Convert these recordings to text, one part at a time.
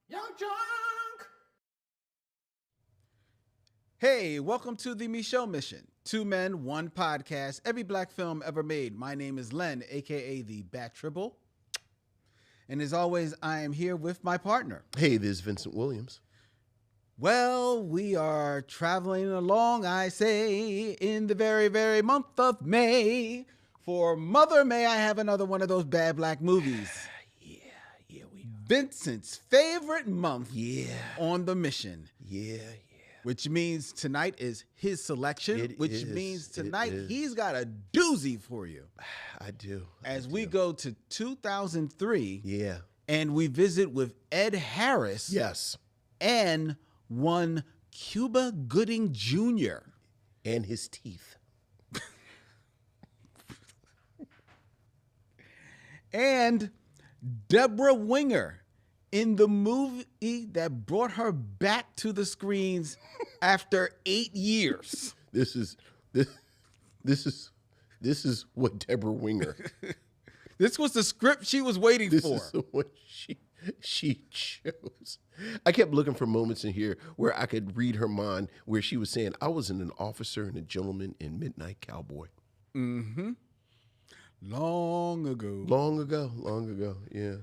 Young Junk! Hey, welcome to the Micheaux Mission. 2 men, 1 podcast, every black film ever made. My name is Len, aka the Bat Tribble. And as always, I am here with my partner. Hey, this is Vincent Williams. Well, we are traveling along, I say, in the very, very month of May. For Mother May, I have another one of those bad black movies. Yeah, we are. Vincent's favorite month Yeah. on the mission. Yeah. Which means tonight is his selection, which means tonight he's got a doozy for you. I do. As we go to 2003, Yeah. and we visit with Ed Harris. Yes. And one Cuba Gooding Jr. And his teeth. And Deborah Winger in the movie that brought her back to the screens after 8 years. This is what Deborah Winger. This was the script she was waiting This for. is what she chose. I kept looking for moments in here where I could read her mind, where she was saying, "I wasn't an officer and a gentleman in Midnight Cowboy." Mm-hmm. Long ago. Long ago. Yeah.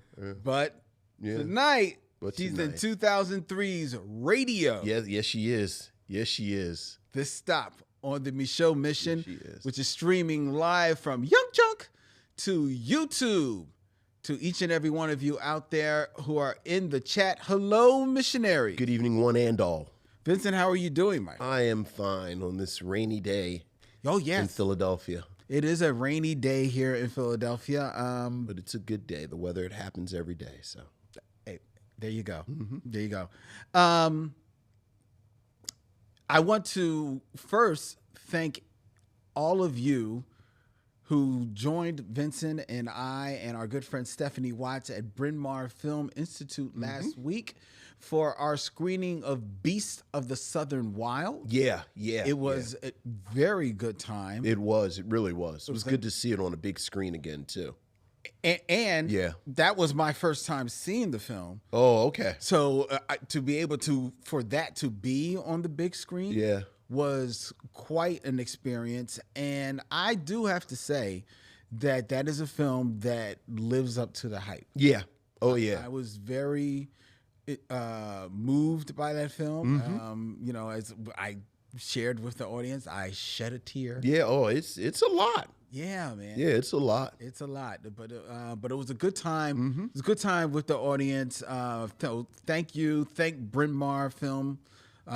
But Yeah. tonight, But she's tonight. in 2003's Radio. Yes, she is. Yes, she is. This stop on the Micheaux Mission, Yes, she is. which is streaming live from Young Junk to YouTube. To each and every one of you out there who are in the chat, hello, missionary. Good evening, one and all. Vincent, how are you doing, Mike? I am fine on this rainy day Oh, in yes. Philadelphia. It is a rainy day here in Philadelphia. But it's a good day. The weather, it happens every day. So Hey, there you go. Mm-hmm. There you go. I want to first thank all of you who joined Vincent and I and our good friend Stephanie Watts at Bryn Mawr Film Institute last week for our screening of Beast of the Southern Wild. yeah. It was a very good time. It was. It really was. It was good to see it on a big screen again too. And Yeah. that was my first time seeing the film. Oh, okay. So to be able for that to be on the big screen Yeah. was quite an experience. And I do have to say that that is a film that lives up to the hype. Yeah. Oh, yeah. I was very moved by that film. Mm-hmm. As I shared with the audience, I shed a tear. Yeah. Oh, it's a lot. Yeah, man. Yeah, it's a lot. It's a lot, but it was a good time. Mm-hmm. It was a good time with the audience. So thank you, thank Bryn Mawr Film.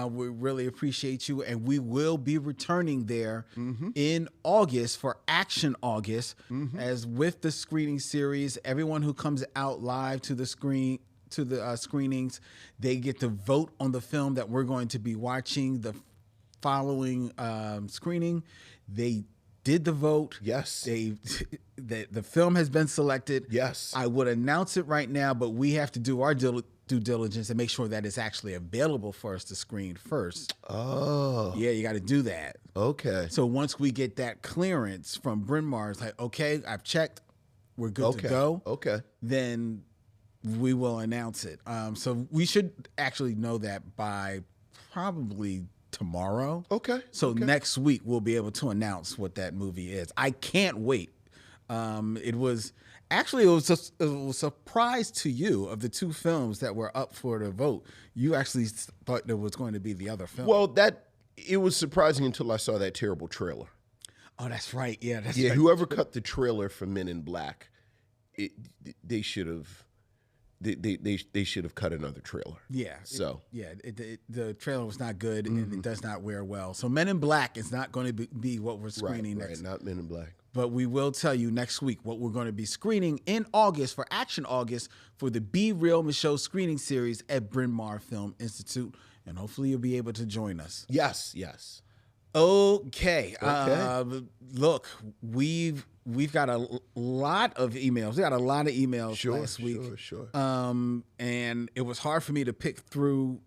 We really appreciate you, and we will be returning there in August for Action August, as with the screening series. Everyone who comes out live to the screenings, they get to vote on the film that we're going to be watching the following screening. They did the vote. Yes. The film has been selected. Yes. I would announce it right now, but we have to do our due diligence and make sure that it's actually available for us to screen first. Oh. Yeah, you got to do that. Okay. So once we get that clearance from Bryn Mawr, it's like, okay, I've checked, we're good to go. Okay. Then we will announce it. So we should actually know that by probably tomorrow. Okay. So next week we'll be able to announce what that movie is. I can't wait. It was a surprise to you of the 2 films that were up for the vote. You actually thought there was going to be the other film. Well, it was surprising until I saw that terrible trailer. Oh, that's right. Yeah, that's Yeah, right. whoever cut the trailer for Men in Black, they should have. They should have cut another trailer. Yeah. So The trailer was not good, and it does not wear well. So Men in Black is not going to be what we're screening right, next. not Men in Black. But we will tell you next week what we're going to be screening in August for Action August for the Be Real Micheaux screening series at Bryn Mawr Film Institute. And hopefully you'll be able to join us. Yes. Okay. Look, we've got a lot of emails. We got a lot of emails last week. Sure. And it was hard for me to pick through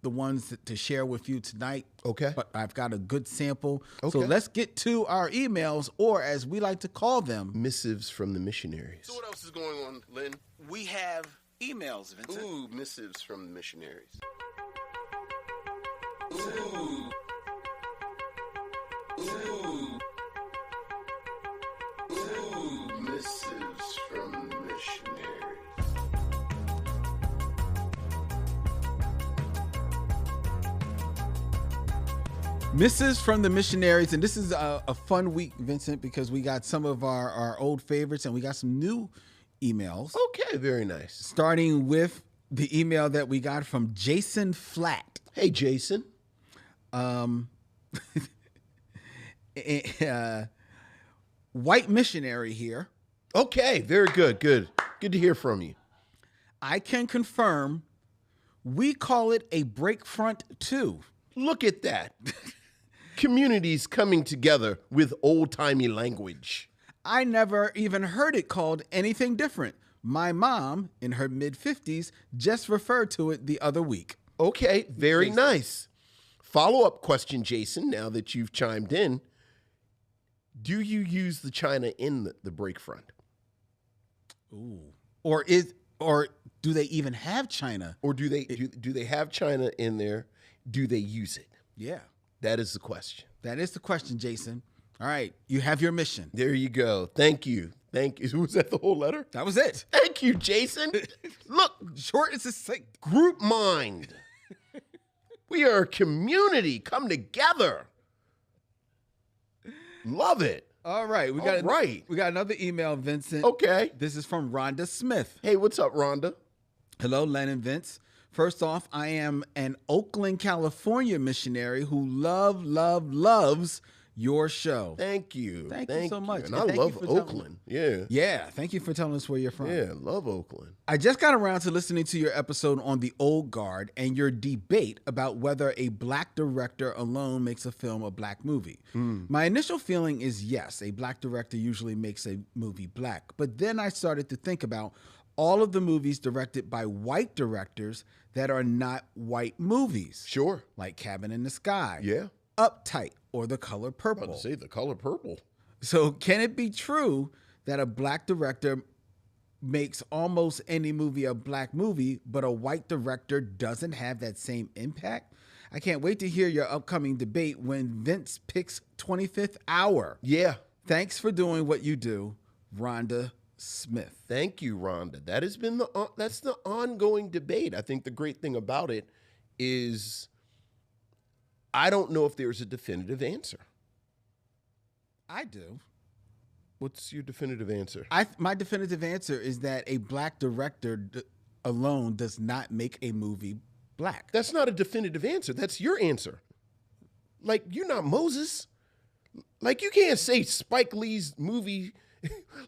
the ones to share with you tonight. Okay. But I've got a good sample. So Okay. let's get to our emails, or as we like to call them, Missives from the missionaries. So what else is going on, Lynn? we have emails, Vincent. Ooh, missives from the missionaries. Ooh. Ooh. Ooh, missives from the missionaries. Misses from the missionaries, and this is a fun week, Vincent, because we got some of our old favorites and we got some new emails. Okay, very nice. Starting with the email that we got from Jason Flatt. Hey, Jason. White missionary here. Okay, very good. Good to hear from you. I can confirm we call it a break front too. Look at that. Communities coming together with old-timey language. I never even heard it called anything different. My mom, in her mid-50s, just referred to it the other week. Okay, very nice. Follow-up question, Jason, now that you've chimed in. Do you use the China in the break front? Ooh. Or do they even have China? Or do they have China in there? Do they use it? Yeah. That is the question. That is the question, Jason. All right, you have your mission. There you go. Thank you. Was that the whole letter? That was it. Thank you, Jason. Look, Short and succinct. group mind. We are a community. Come together. Love it. All right, we got another email, Vincent. Okay. This is from Rhonda Smith. Hey, what's up, Rhonda? Hello, Len and Vince. First off, I am an Oakland, California missionary who loves your show. Thank you. Thank you so much. And I love Oakland. Yeah, thank you for telling us where you're from. Yeah, love Oakland. I just got around to listening to your episode on the Old Guard and your debate about whether a black director alone makes a film a black movie. My initial feeling is yes, a black director usually makes a movie black. But then I started to think about all of the movies directed by white directors that are not white movies. Sure. Like Cabin in the Sky. Yeah. Uptight or The Color Purple. I was about to say The Color Purple. So can it be true that a black director makes almost any movie a black movie, but a white director doesn't have that same impact? I can't wait to hear your upcoming debate when Vince picks 25th Hour. Yeah. Thanks for doing what you do, Rhonda Smith. Thank you, Rhonda. That has been that's the ongoing debate. I think the great thing about it is I don't know if there's a definitive answer. I do. What's your definitive answer? My definitive answer is that a black director alone does not make a movie black. That's not a definitive answer. That's your answer. Like, you're not Moses. Like, you can't say Spike Lee's movie.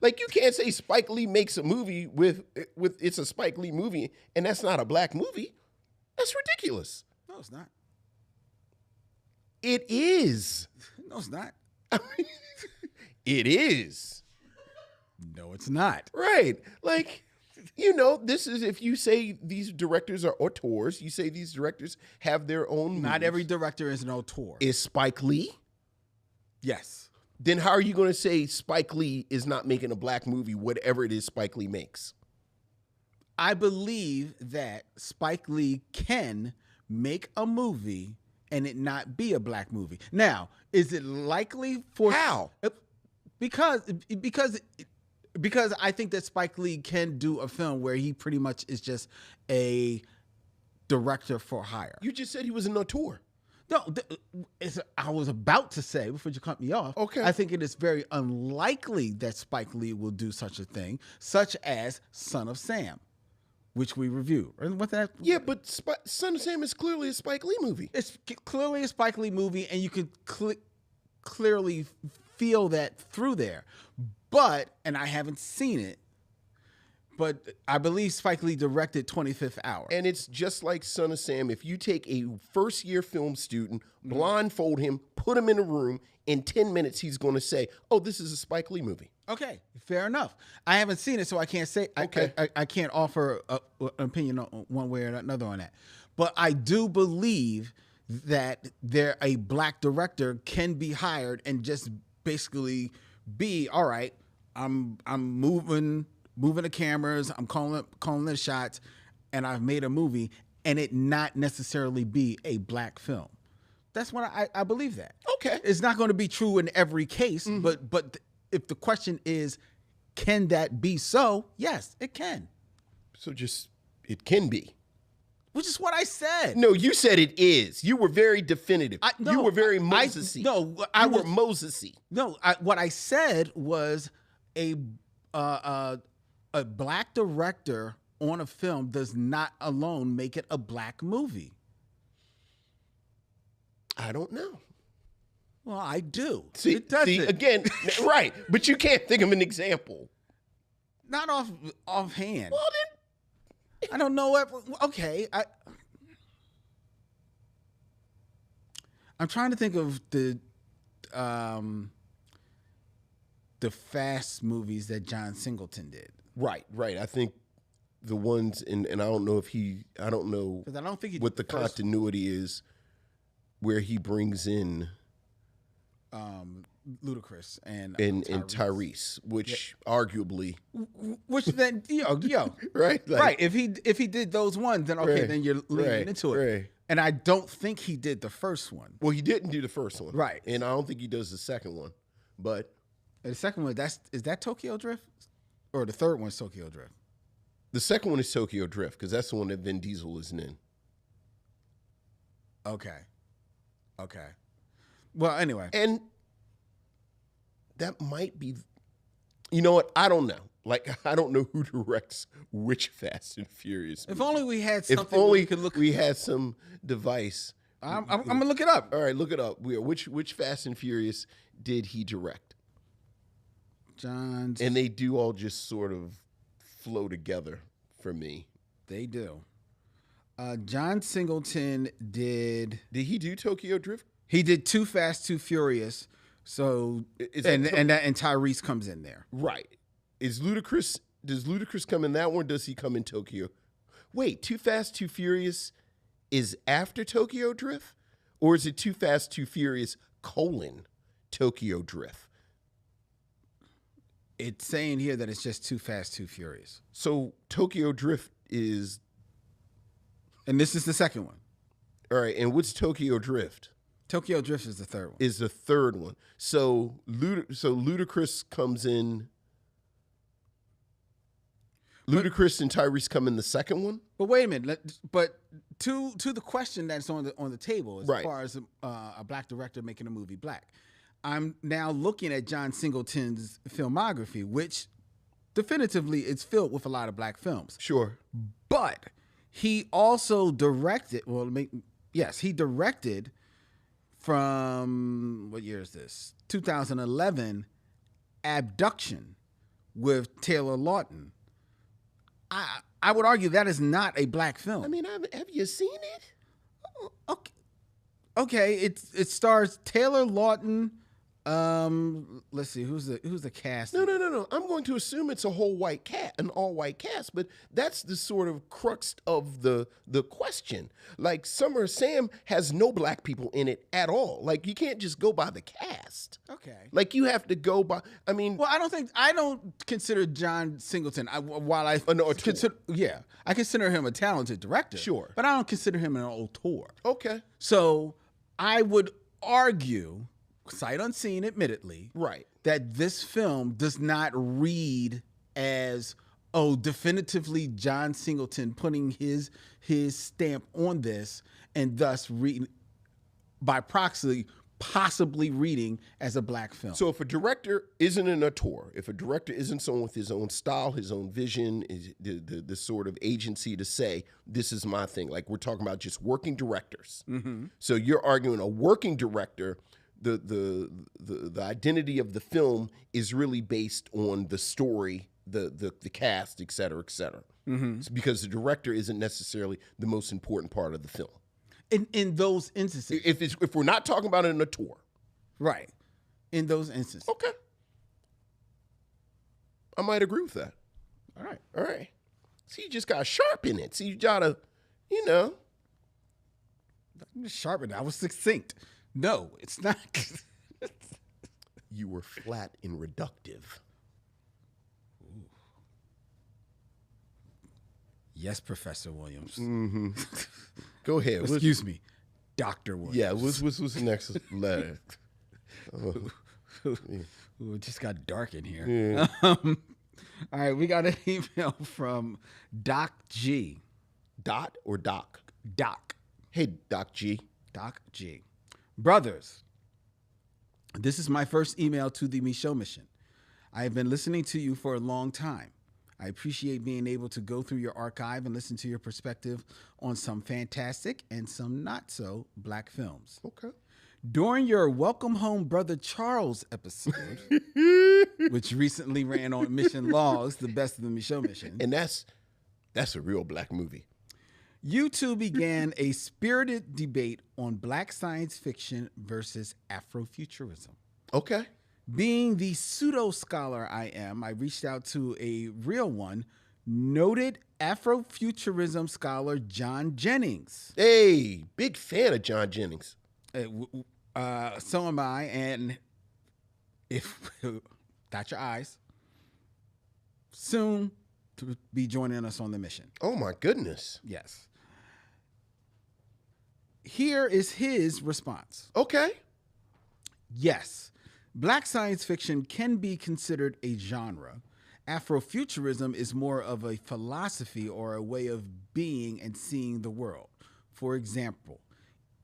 Like, you can't say Spike Lee makes a movie with it's a Spike Lee movie and that's not a black movie. That's ridiculous. No, it's not. It is. No, it's not. It is. No, it's not. Right. Like, this is, if you say these directors are auteurs, you say these directors have their own movies. Not every director is an auteur. Is Spike Lee? Yes. Then how are you going to say Spike Lee is not making a black movie, whatever it is Spike Lee makes? I believe that Spike Lee can make a movie and it not be a black movie. Now, is it likely for... How? Because I think that Spike Lee can do a film where he pretty much is just a director for hire. You just said he was an auteur. No, I was about to say, before you cut me off, okay, I think it is very unlikely that Spike Lee will do such a thing, such as Son of Sam, which we reviewed. Yeah, but Son of Sam is clearly a Spike Lee movie. It's clearly a Spike Lee movie, and you can clearly feel that through there. But, and I haven't seen it, but I believe Spike Lee directed 25th Hour. And it's just like Son of Sam. If you take a first-year film student, blindfold him, put him in a room, in 10 minutes he's going to say, oh, this is a Spike Lee movie. Okay, fair enough. I haven't seen it, so I can't say. Okay. I can't offer an opinion on one way or another on that. But I do believe that a black director can be hired and just basically be, all right, I'm moving moving the cameras, I'm calling the shots, and I've made a movie, and it not necessarily be a black film. That's when I believe that. Okay. It's not going to be true in every case, but if the question is, can that be so? Yes, it can. So just, it can be. Which is what I said. No, you said it is. You were very definitive. You were very Moses-y. You were Moses-y. No, what I said was a black director on a film does not alone make it a black movie. I don't know. Well, I do. See, again, right. But you can't think of an example. Not offhand. Well, then. I don't know what. Okay. I'm trying to think of the Fast movies that John Singleton did. Right. I think the ones, and I don't know if I don't know because I don't think what the continuity is where he brings in Ludacris and Tyrese, which arguably, which then right, right. If he did those ones, then okay, then you're leaning into it. Right. And I don't think he did the first one. Well, he didn't do the first one, right? And I don't think he does the second one. But the second one, is that Tokyo Drift, or the third one's Tokyo Drift? The second one is Tokyo Drift because that's the one that Vin Diesel isn't in. Okay. Well, anyway, and that might be. You know what? I don't know. Like, I don't know who directs which Fast and Furious movie. If only we had something. If only we could look. We had some device. I'm gonna look it up. All right, look it up. Which Fast and Furious did he direct? John's. And they do all just sort of flow together for me. They do. John Singleton did. Did he do Tokyo Drift? He did Too Fast, Too Furious. So and Tyrese comes in there. Right. Does Ludacris come in that one? Or does he come in Tokyo? Wait, Too Fast, Too Furious is after Tokyo Drift? Or is it Too Fast, Too Furious, Tokyo Drift? It's saying here that it's just Too Fast, Too Furious. So Tokyo Drift is... And this is the second one. All right, and what's Tokyo Drift? Tokyo Drift is the third one. Is the third one. So Ludacris comes in... Ludacris and Tyrese come in the second one? But wait a minute. But to the question that's on the table, as far as a black director making a movie black, I'm now looking at John Singleton's filmography, which definitively is filled with a lot of black films. Sure. But he also directed, he directed from, what year is this? 2011, Abduction with Taylor Lautner. I would argue that is not a black film. I mean, have you seen it? Okay. It stars Taylor Lautner. Let's see, who's the cast? No. I'm going to assume it's an all-white cast, but that's the sort of crux of the question. Like, Summer of Sam has no black people in it at all. Like, you can't just go by the cast. Okay. Like, you have to go by. I mean, well, I don't consider John Singleton. I consider him a talented director. Sure, but I don't consider him an auteur. Okay. So I would argue, sight unseen, admittedly, right, that this film does not read as, definitively John Singleton putting his stamp on this, and thus reading by proxy, possibly reading as a black film. So if a director isn't an auteur, if a director isn't someone with his own style, his own vision, the sort of agency to say, this is my thing, like we're talking about just working directors. Mm-hmm. So you're arguing a working director, the identity of the film is really based on the story, the cast, et cetera, et cetera. Mm-hmm. It's because the director isn't necessarily the most important part of the film. In those instances, if we're not talking about an auteur, right? In those instances, okay, I might agree with that. All right. See, you just got sharpen it. See, you gotta, sharpen. I was succinct. No, it's not. You were flat and reductive. Yes, Professor Williams. Go ahead. Excuse me, Dr. Williams. Yeah, what's the next letter? Ooh, it just got dark in here. Yeah. All right, we got an email from Doc G. Dot or Doc? Doc. Hey, Doc G. Doc G. Brothers, this is my first email to the Micheaux mission. I have been listening to you for a long time. I appreciate being able to go through your archive and listen to your perspective on some fantastic and some not so Black films. Okay. During your Welcome Home Brother Charles episode, which recently ran on Mission Logs, the best of the Micheaux mission. And that's a real Black movie. You two began a spirited debate on Black science fiction versus Afrofuturism. Okay. Being the pseudo-scholar I am, I reached out to a real one, noted Afrofuturism scholar John Jennings. Hey, big fan of John Jennings. So am I, and if dot your eyes, soon to be joining us on the mission. Oh my goodness. Yes. Here is his response. Okay. Yes, Black science fiction can be considered a genre. Afrofuturism is more of a philosophy or a way of being and seeing the world. For example,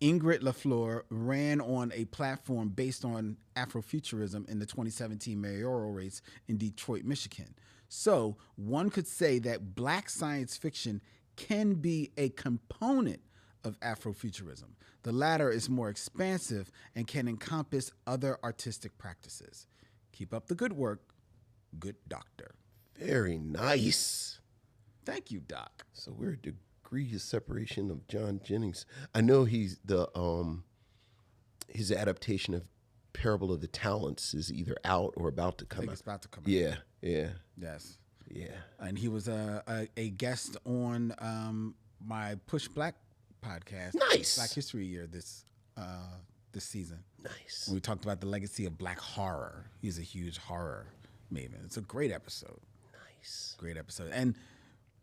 Ingrid LaFleur ran on a platform based on Afrofuturism in the 2017 mayoral race in Detroit, Michigan. So one could say that Black science fiction can be a component of Afrofuturism. The latter is more expansive and can encompass other artistic practices. Keep up the good work, good doctor. Very nice. Thank you, Doc. So we're a degree of separation of John Jennings. I know he's the his adaptation of Parable of the Talents is either out or about to come I think out. it's about to come out. Yeah, yeah, Yes. yeah. And he was a guest on my Push Black podcast. Nice. Black History Year this season. Nice. We talked about the legacy of Black horror. He's a huge horror maven. It's a great episode. Nice. Great episode. And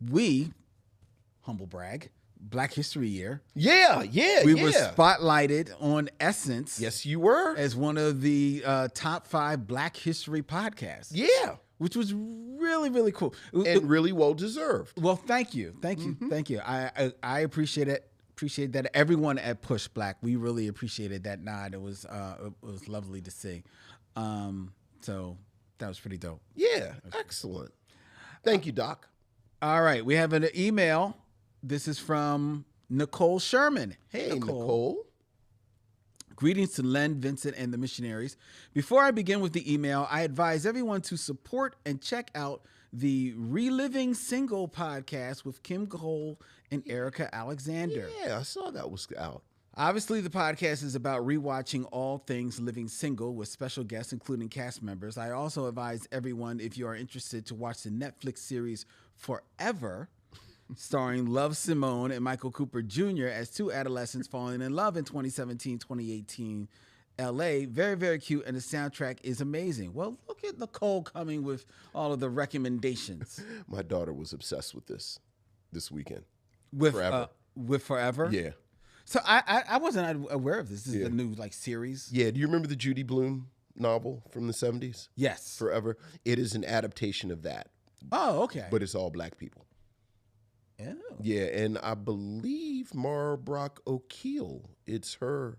we, humble brag, Black History Year. Yeah, yeah, We were spotlighted on Essence. Yes, you were. As one of the top 5 Black History podcasts. Yeah. Which was really, really cool. And really well deserved. Well, thank you. Thank you. Thank you. I appreciate it. Appreciate that. Everyone at Push Black, we really appreciated that nod. It was lovely to see. So that was pretty dope. Yeah, excellent. Thank you, Doc. All right, we have an email. This is from Nicole Sherman. Hey, Nicole. Greetings to Len, Vincent, and the missionaries. Before I begin with the email, I advise everyone to support and check out the Reliving Single podcast with Kim Cole and Erica Alexander. Yeah, I saw that was out. Obviously, the podcast is about rewatching all things Living Single with special guests, including cast members. I also advise everyone, if you are interested, to watch the Netflix series Forever, starring Love Simone and Michael Cooper Jr. as two adolescents falling in love in 2017-2018 LA. Very, very cute, and the soundtrack is amazing. Well, look at Nicole coming with all of the recommendations. My daughter was obsessed with this weekend. With Forever. With Forever? Yeah. So I wasn't aware of this. This is the new series. Yeah. Do you remember the Judy Blume novel from the 70s? Yes. Forever. It is an adaptation of that. Oh, okay. But it's all Black people. Oh. Yeah, and I believe Mara Brock O'Keel. It's her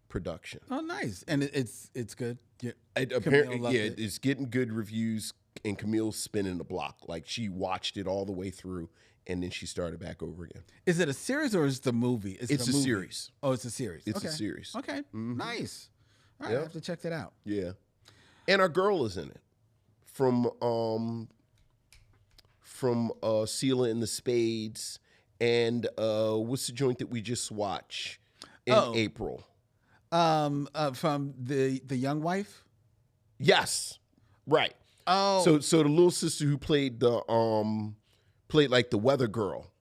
production. Oh, nice. And it's good. Yeah. Apparently, loved it. it's getting good reviews, and Camille's spinning the block. Like, she watched it all the way through, and then she started back over again. Is it a series or is it the movie? It's a series. Oh, it's a series. It's okay. a series. Okay, nice. All right, Yep. I have to check that out. Yeah. And our girl is in it. From Seela and the Spades, and what's the joint that we just watched in April? From the young wife. Yes, right. Oh, So the little sister who played played like the weather girl.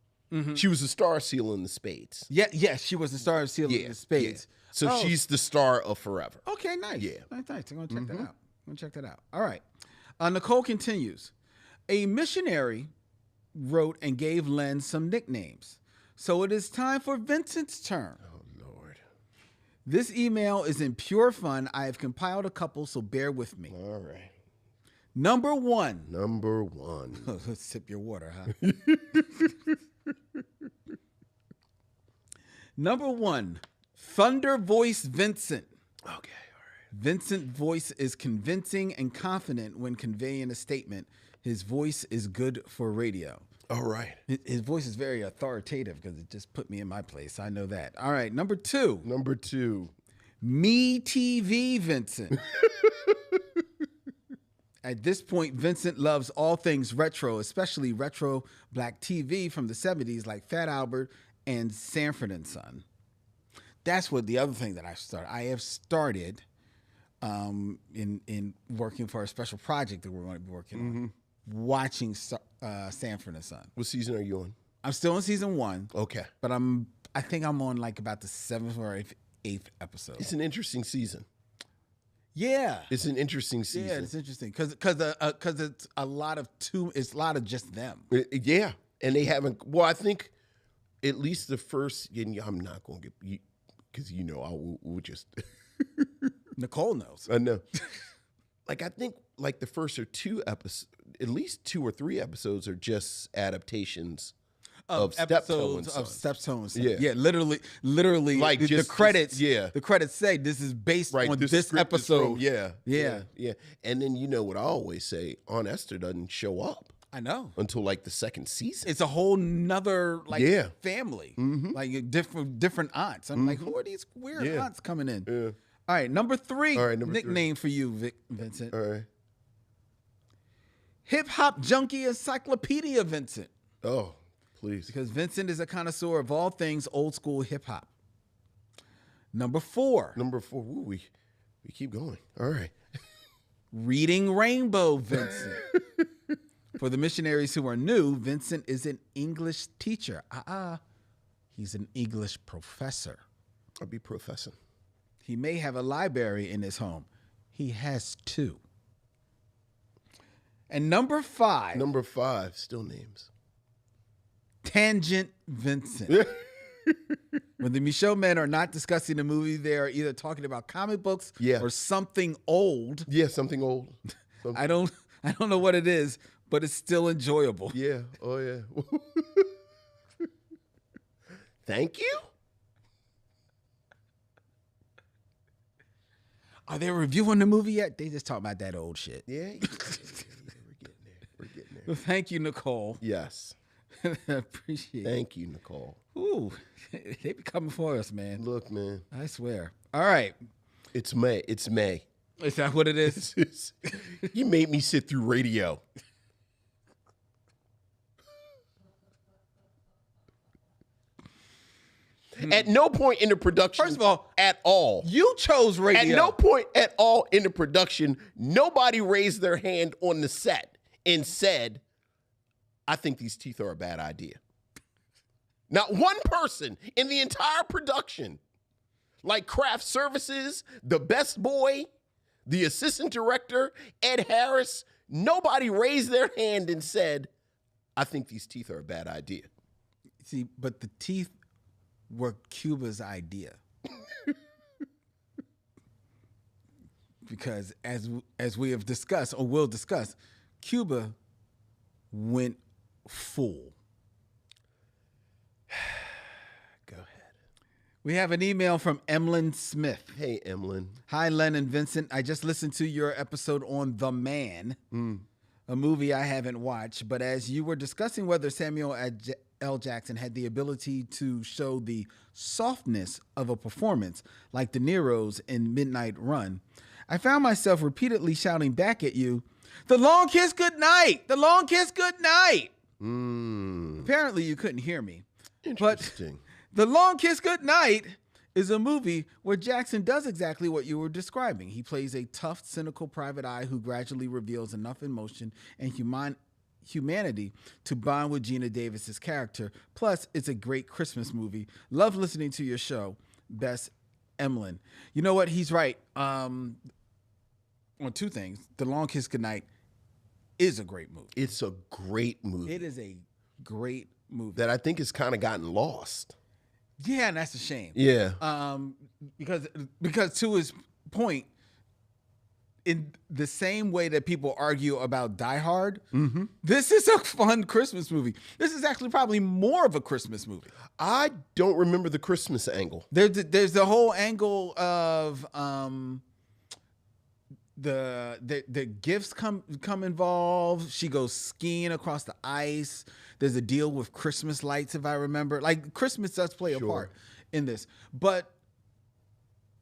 She was the star of Seela and the Spades. yeah, she was the star of Seela and the Spades. Yeah. So she's the star of Forever. Okay, nice. Yeah. Nice. I'm gonna check that out. All right. Nicole continues. A missionary wrote and gave Len some nicknames. So it is time for Vincent's turn. Oh, Lord. This email is in pure fun. I have compiled a couple, so bear with me. All right. Number one. Number one. Let's sip your water, huh? Number one, Thunder Voice Vincent. Okay, all right. Vincent's voice is convincing and confident when conveying a statement. His voice is good for radio. All right. His voice is very authoritative because it just put me in my place. I know that. All right, number two. Number two. Me TV Vincent. At this point, Vincent loves all things retro, especially retro black TV from the 70s like Fat Albert and Sanford and Son. That's what the other thing that I started. I have started in working for a special project that we're going to be working on, watching Sanford and Son. What season are you on? I'm still in season 1. Okay. But I think I'm on like about the 7th or 8th episode. It's an interesting season. Yeah. It's an interesting season. Yeah, it's interesting because it's a lot of just them. Yeah, and they haven't. Well, I think at least the first. And I'm not going to get because we'll just. Nicole knows. I know. Like I think like the first or 2 episodes, at least 2 or 3 episodes are just adaptations of Steptoe and Son. Yeah, literally, like the credits. Yeah, the credits say this is based on this episode. Yeah. And then what I always say: Aunt Esther doesn't show up. I know until like the 2nd season. It's a whole nother family, like different aunts. I'm like, who are these weird aunts coming in? Yeah. All right, number 3. Nickname for you, Vincent. All right. Hip hop junkie encyclopedia, Vincent. Oh. Please. Because Vincent is a connoisseur of all things old school hip hop. Number 4. Ooh, we keep going. All right. Reading Rainbow, Vincent. For the missionaries who are new, Vincent is an English teacher. He's an English professor. I'll be professing. He may have a library in his home. He has 2. And number 5. Number 5, still names. Tangent Vincent. When the Micheaux men are not discussing a movie, they are either talking about comic books or something old. Yeah, something old. I don't know what it is, but it's still enjoyable. Yeah. Oh yeah. Thank you. Are they reviewing the movie yet? They just talk about that old shit. Yeah. We're getting there. Well, thank you, Nicole. Yes. I appreciate it. Thank you, Nicole. Ooh, they be coming for us, man. Look, man. I swear. All right. It's May. It's May. Is that what it is? You made me sit through radio. At no point in the production, First of all, at all, you chose radio. At no point at all in the production, nobody raised their hand on the set and said, I think these teeth are a bad idea. Not one person in the entire production, like craft services, the best boy, the assistant director, Ed Harris, nobody raised their hand and said, I think these teeth are a bad idea. See, but the teeth were Cuba's idea. Because as we have discussed, or will discuss, Cuba went full. Go ahead. We have an email from Emlyn Smith. Hey, Emlyn. Hi, Len and Vincent. I just listened to your episode on The Man, a movie I haven't watched, but as you were discussing whether Samuel L. Jackson had the ability to show the softness of a performance like De Niro's in Midnight Run, I found myself repeatedly shouting back at you, "The long kiss goodnight! The long kiss goodnight!" Apparently you couldn't hear me. Interesting. But The Long Kiss Goodnight is a movie where Jackson does exactly what you were describing. He plays a tough, cynical private eye who gradually reveals enough emotion and humanity to bond with Gina Davis's character. Plus, it's a great Christmas movie. Love listening to your show. Best, Emlyn. You know what? He's right on 2 things. The Long Kiss Goodnight is a great movie. It's a great movie. It is a Great movie. that I think has kind of gotten lost. Yeah, and that's a shame. Yeah. Because to his point, in the same way that people argue about Die Hard, this is a fun Christmas movie. This is actually probably more of a Christmas movie. I don't remember the Christmas angle. There's the whole angle of the gifts come involved. She goes skiing across the ice. There's a deal with Christmas lights, if I remember. Like, Christmas does play a part in this. But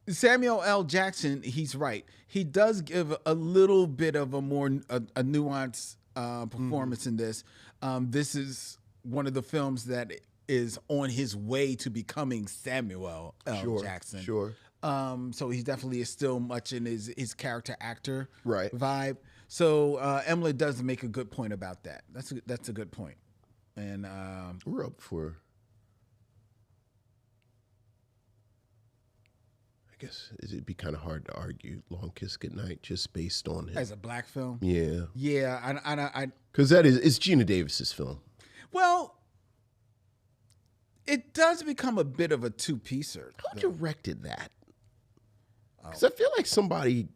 Samuel L. Jackson, he's right. He does give a little bit of a more nuanced performance in this. This is one of the films that is on his way to becoming Samuel L. Jackson. Sure. So he definitely is still much in his character actor vibe. So Emily does make a good point about that. That's a good point. And we're up for, I guess it'd be kind of hard to argue Long Kiss Goodnight just based on it as a black film. Yeah. Yeah. Because it's Gina Davis's film. Well, it does become a bit of a two-piecer. Who directed that? Because I feel like somebody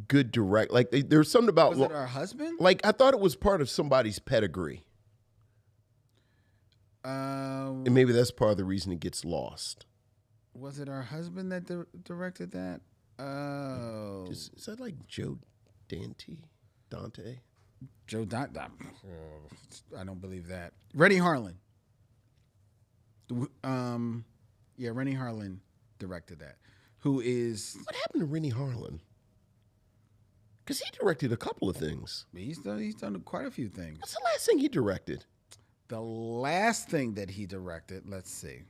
good direct. Like there's something about. Was it her husband? Like I thought it was part of somebody's pedigree. And maybe that's part of the reason it gets lost. Was it her husband that directed that? Oh, Is that like Joe Dante? Joe Dante? I don't believe that. Rennie Harlan. Yeah, Rennie Harlan directed that. Who is... What happened to Rennie Harlan? Because he directed a couple of things. He's done quite a few things. What's the last thing he directed? The last thing that he directed, let's see.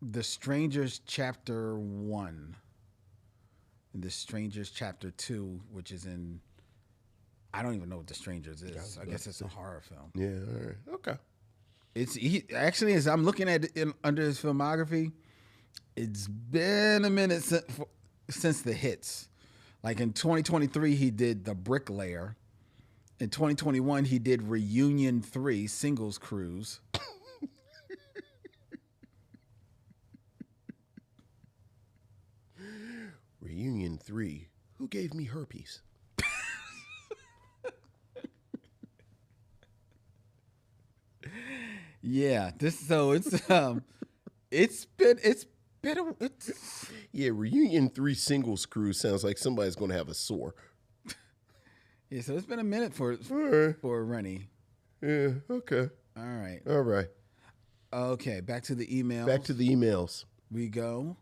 The Strangers Chapter 1. And The Strangers Chapter 2, which is in... I don't even know what The Strangers is. I guess it's a horror film. Yeah, all right. Okay. Actually, as I'm looking at it under his filmography, it's been a minute since the hits. Like in 2023, he did The Bricklayer. In 2021, he did Reunion 3, Singles Cruise. Reunion 3. Who gave me herpes? Yeah, Yeah, Reunion 3 Singles Cruise sounds like somebody's going to have a sore. Yeah, so it's been a minute for Rennie. Yeah, okay. All right. All right. Okay, back to the emails. Back to the emails. We go.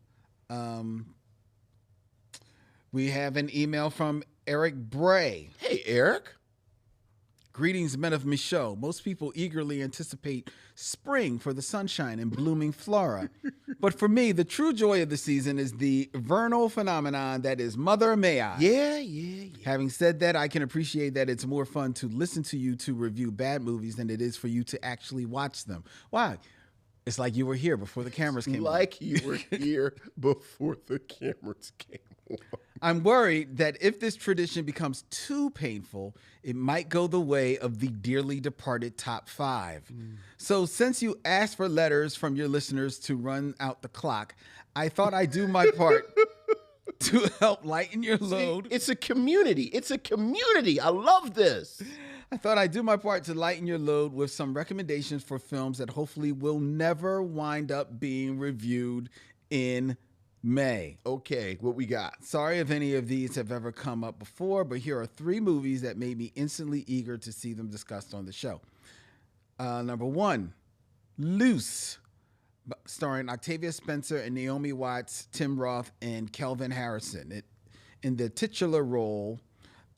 We have an email from Eric Bray. Hey, Eric. Greetings, men of Micheaux. Most people eagerly anticipate spring for the sunshine and blooming flora. But for me, the true joy of the season is the vernal phenomenon that is Mother May I. Yeah. Having said that, I can appreciate that it's more fun to listen to you to review bad movies than it is for you to actually watch them. Why? It's like you were here before the cameras came on. Like you were here before the cameras came on. I'm worried that if this tradition becomes too painful, it might go the way of the dearly departed top 5. So since you asked for letters from your listeners to run out the clock, I thought I'd do my part to help lighten your load. It's a community. I love this. I thought I'd do my part to lighten your load with some recommendations for films that hopefully will never wind up being reviewed in May. Okay, what we got? Sorry if any of these have ever come up before, but here are 3 movies that made me instantly eager to see them discussed on the show. Number 1, Loose, starring Octavia Spencer and Naomi Watts, Tim Roth, and Kelvin Harrison. In the titular role,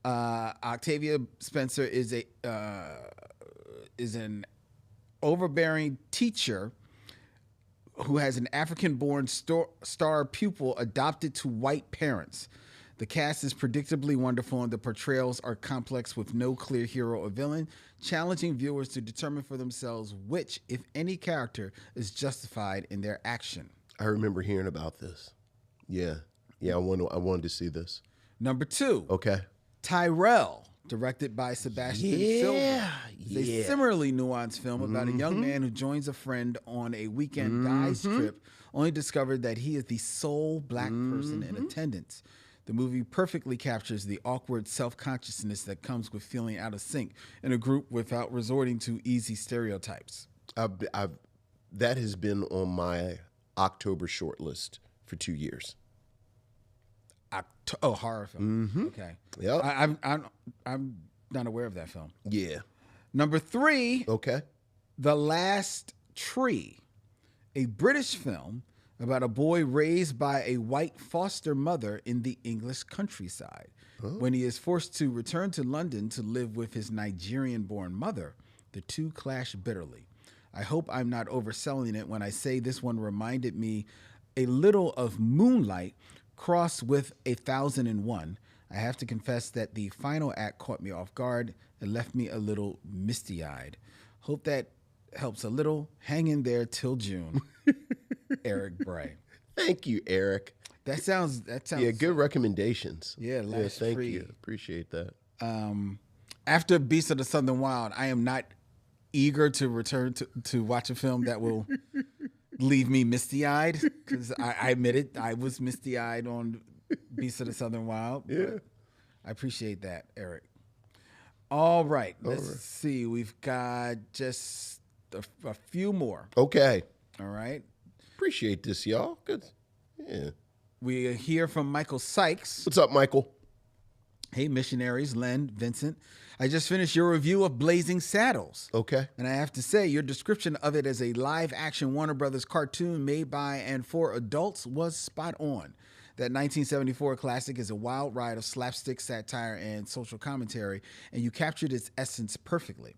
Octavia Spencer is an overbearing teacher who has an African-born star pupil adopted to white parents. The cast is predictably wonderful, and the portrayals are complex with no clear hero or villain, challenging viewers to determine for themselves which, if any, character is justified in their action. I remember hearing about this. Yeah. Yeah, I wanted to see this. Number 2. Okay. Tyrell, directed by Sebastian Silva. It's a similarly nuanced film about a young man who joins a friend on a weekend guys trip, only discovered that he is the sole black person in attendance. The movie perfectly captures the awkward self-consciousness that comes with feeling out of sync in a group without resorting to easy stereotypes. That has been on my October shortlist for 2 years. Horror film. Okay. Yep. I'm not aware of that film. Yeah. Number 3. Okay. The Last Tree, a British film about a boy raised by a white foster mother in the English countryside. When he is forced to return to London to live with his Nigerian-born mother, the two clash bitterly. I hope I'm not overselling it when I say this one reminded me a little of Moonlight crossed with 1001. I have to confess that the final act caught me off guard and left me a little misty-eyed. Hope that helps a little. Hang in there till June. Eric Bray. Thank you, Eric. That sounds Yeah, good recommendations. Yeah, Last thank Tree. you. Appreciate that. After Beasts of the Southern Wild, I am not eager to return to watch a film that will leave me misty-eyed, because I admit it, I was misty-eyed on Beasts of the Southern Wild. Yeah. I appreciate that, Eric. All right, let's see. We've got just a few more. Okay. All right. Appreciate this, y'all. Good. Yeah. We hear from Michael Sykes. What's up, Michael? Hey, missionaries, Len, Vincent. I just finished your review of Blazing Saddles. Okay. And I have to say, your description of it as a live-action Warner Brothers cartoon made by and for adults was spot on. That 1974 classic is a wild ride of slapstick satire and social commentary, and you captured its essence perfectly.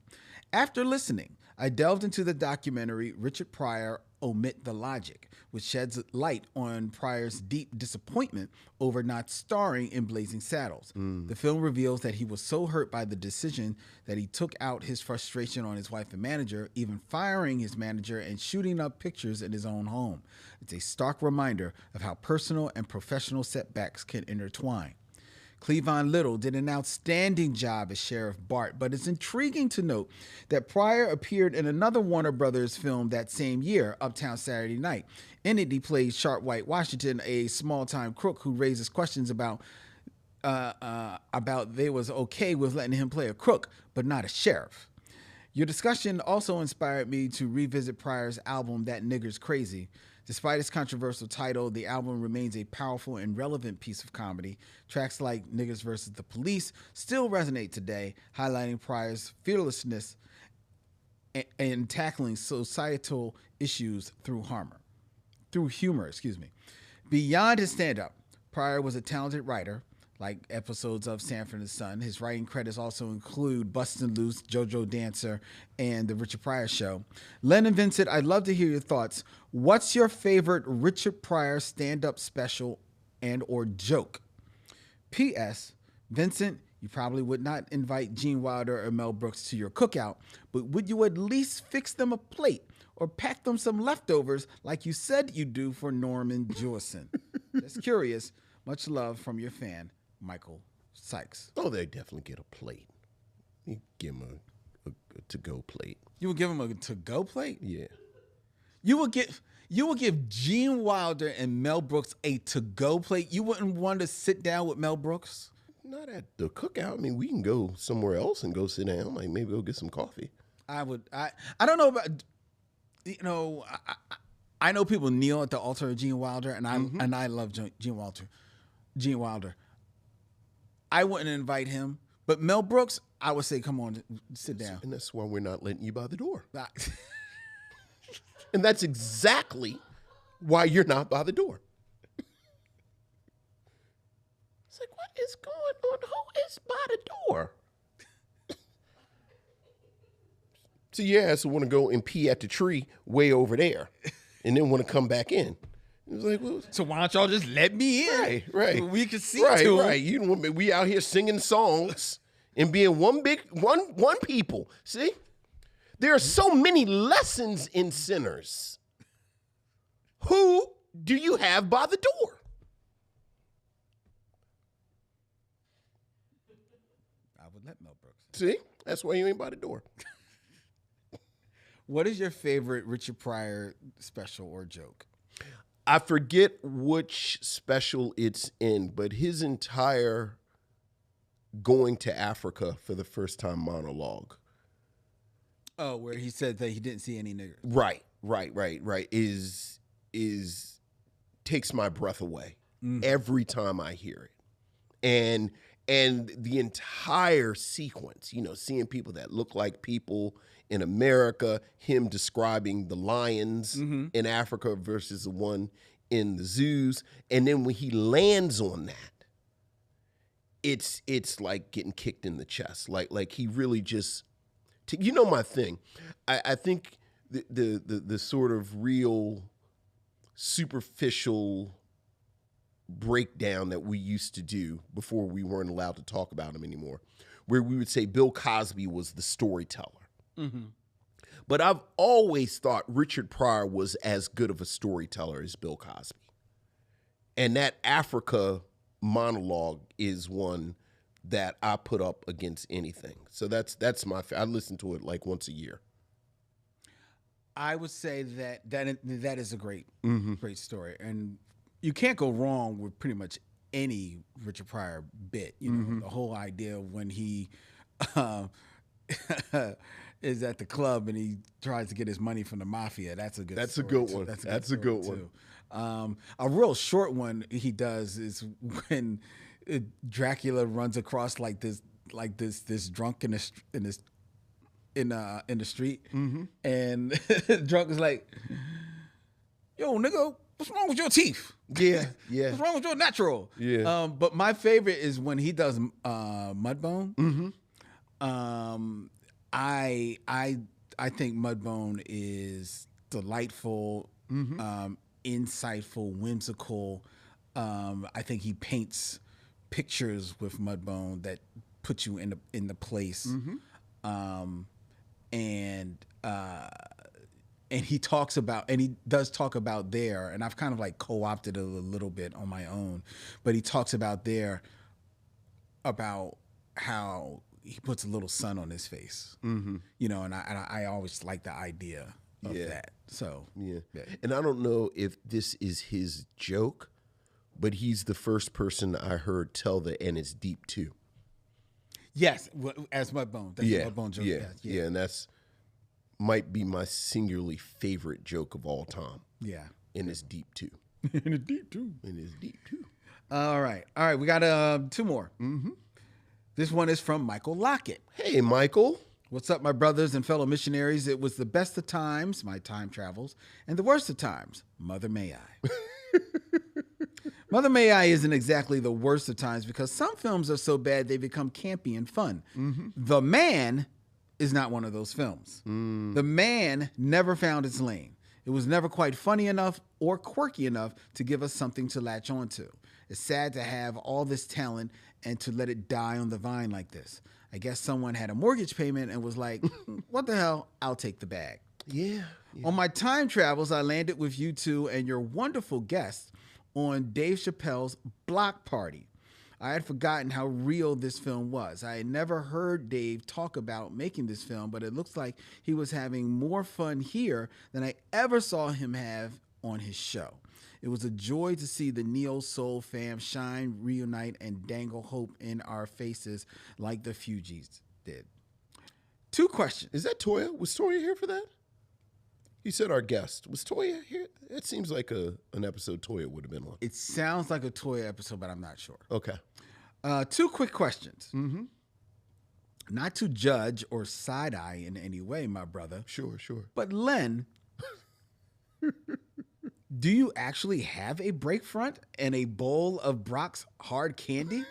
After listening, I delved into the documentary Richard Pryor, Omit the Logic, which sheds light on Pryor's deep disappointment over not starring in Blazing Saddles. The film reveals that he was so hurt by the decision that he took out his frustration on his wife and manager, even firing his manager and shooting up pictures in his own home. It's a stark reminder of how personal and professional setbacks can intertwine. Cleavon Little did an outstanding job as Sheriff Bart, but it's intriguing to note that Pryor appeared in another Warner Brothers film that same year, Uptown Saturday Night. In it, he played Sharp White Washington, a small-time crook who raises questions about they was okay with letting him play a crook, but not a sheriff. Your discussion also inspired me to revisit Pryor's album, That Nigger's Crazy. Despite its controversial title, the album remains a powerful and relevant piece of comedy. Tracks like Niggas vs. the Police still resonate today, highlighting Pryor's fearlessness and tackling societal issues through humor. Beyond his stand-up, Pryor was a talented writer, like episodes of Sanford and Son. His writing credits also include Bustin' Loose, JoJo Dancer, and The Richard Pryor Show. Len and Vincent, I'd love to hear your thoughts. What's your favorite Richard Pryor stand-up special and or joke? P.S. Vincent, you probably would not invite Gene Wilder or Mel Brooks to your cookout, but would you at least fix them a plate or pack them some leftovers like you said you do for Norman Jewison? Just curious. Much love from your fan, Michael Sykes. Oh, they definitely get a plate. You give them a to-go plate. You would give him a to-go plate? Yeah. You would give Gene Wilder and Mel Brooks a to-go plate? You wouldn't want to sit down with Mel Brooks? Not at the cookout. I mean, we can go somewhere else and go sit down. Like maybe go get some coffee. I don't know about, I know people kneel at the altar of Gene Wilder, and I love Gene Wilder. I wouldn't invite him, but Mel Brooks, I would say, come on, sit down. And that's why we're not letting you by the door. And that's exactly why you're not by the door. It's like, what is going on? Who is by the door? So your ass want to go and pee at the tree way over there and then want to come back in. It was like, well, so why don't y'all just let me in? Right. So we can see to Right. You don't want me, we out here singing songs and being one people. See? There are so many lessons in Sinners. Who do you have by the door? See, that's why you ain't by the door. What is your favorite Richard Pryor special or joke? I forget which special it's in, but his entire going to Africa for the first time monologue. Oh, where he said that he didn't see any niggers. Right. Is takes my breath away every time I hear it. And the entire sequence, seeing people that look like people in America, him describing the lions in Africa versus the one in the zoos. And then when he lands on that, it's like getting kicked in the chest. Like he really just, my thing. I think the sort of real superficial breakdown that we used to do before we weren't allowed to talk about him anymore, where we would say Bill Cosby was the storyteller. But I've always thought Richard Pryor was as good of a storyteller as Bill Cosby. And that Africa monologue is one that I put up against anything. So that's I listen to it like once a year. I would say that is a great story. And you can't go wrong with pretty much any Richard Pryor bit. The whole idea when he is at the club and he tries to get his money from the mafia. That's a good one. That's a good one. A real short one he does is when Dracula runs across like this drunk in the street, and drunk is like, "Yo, nigga, what's wrong with your teeth? Yeah. What's wrong with your natural?" Yeah. But my favorite is when he does Mudbone. I think Mudbone is delightful, insightful, whimsical. I think he paints pictures with Mudbone that put you in the place. And he talks about, and he does talk about there, and I've kind of like co-opted it a little bit on my own, but he talks about there about how he puts a little sun on his face, and I always like the idea of that. So yeah. And I don't know if this is his joke, but he's the first person I heard tell the "and it's deep too." Yes, as Mudbone. That's a Mudbone joke. Yeah, and that's might be my singularly favorite joke of all time. Yeah. And it's deep too. And it's deep too. And it's deep too. All right. We got two more. This one is from Michael Lockett. Hey, Michael. What's up, my brothers and fellow missionaries? It was the best of times, my time travels, and the worst of times, Mother May I. Mother May I isn't exactly the worst of times because some films are so bad they become campy and fun. The Man is not one of those films. The Man never found its lane. It was never quite funny enough or quirky enough to give us something to latch onto. It's sad to have all this talent and to let it die on the vine like this. I guess someone had a mortgage payment and was like, what the hell? I'll take the bag. Yeah. On my time travels, I landed with you two and your wonderful guests on Dave Chappelle's Block Party. I had forgotten how real this film was. I had never heard Dave talk about making this film, but it looks like he was having more fun here than I ever saw him have on his show. It was a joy to see the Neo Soul fam shine, reunite, and dangle hope in our faces like the Fugees did. Two questions. Is that Toya? Was Toya here for that? You said our guest. Was Toya here? It seems like an episode Toya would have been on. It sounds like a Toya episode, but I'm not sure. Okay. Two quick questions. Not to judge or side-eye in any way, my brother. Sure. But Len, do you actually have a break front and a bowl of Brock's hard candy?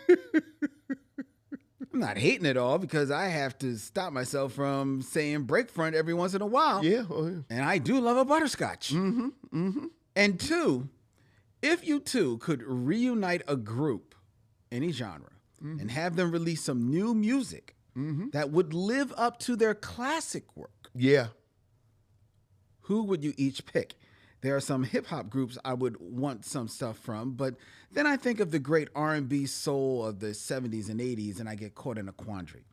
I'm not hating it all because I have to stop myself from saying break front every once in a while. Yeah. And I do love a butterscotch. And two, if you two could reunite a group, any genre, and have them release some new music that would live up to their classic work, Yeah. who would you each pick? There are some hip-hop groups I would want some stuff from, but then I think of the great R&B soul of the 70s and 80s, and I get caught in a quandary.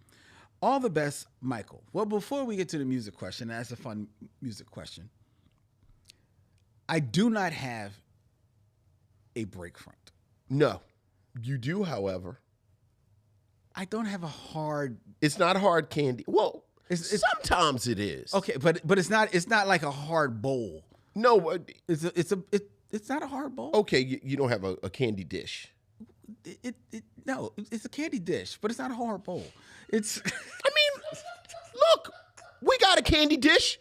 All the best, Michael. Well, before we get to the music question, that's a fun music question. I do not have a break front. No. You do, however. I don't have a hard. It's not hard candy. Well, sometimes it is. Okay, but it's not. It's not like a hard bowl. No, It's not a hard bowl. Okay, you don't have a candy dish. No, it's a candy dish, but it's not a hard bowl. It's. I mean, look, we got a candy dish.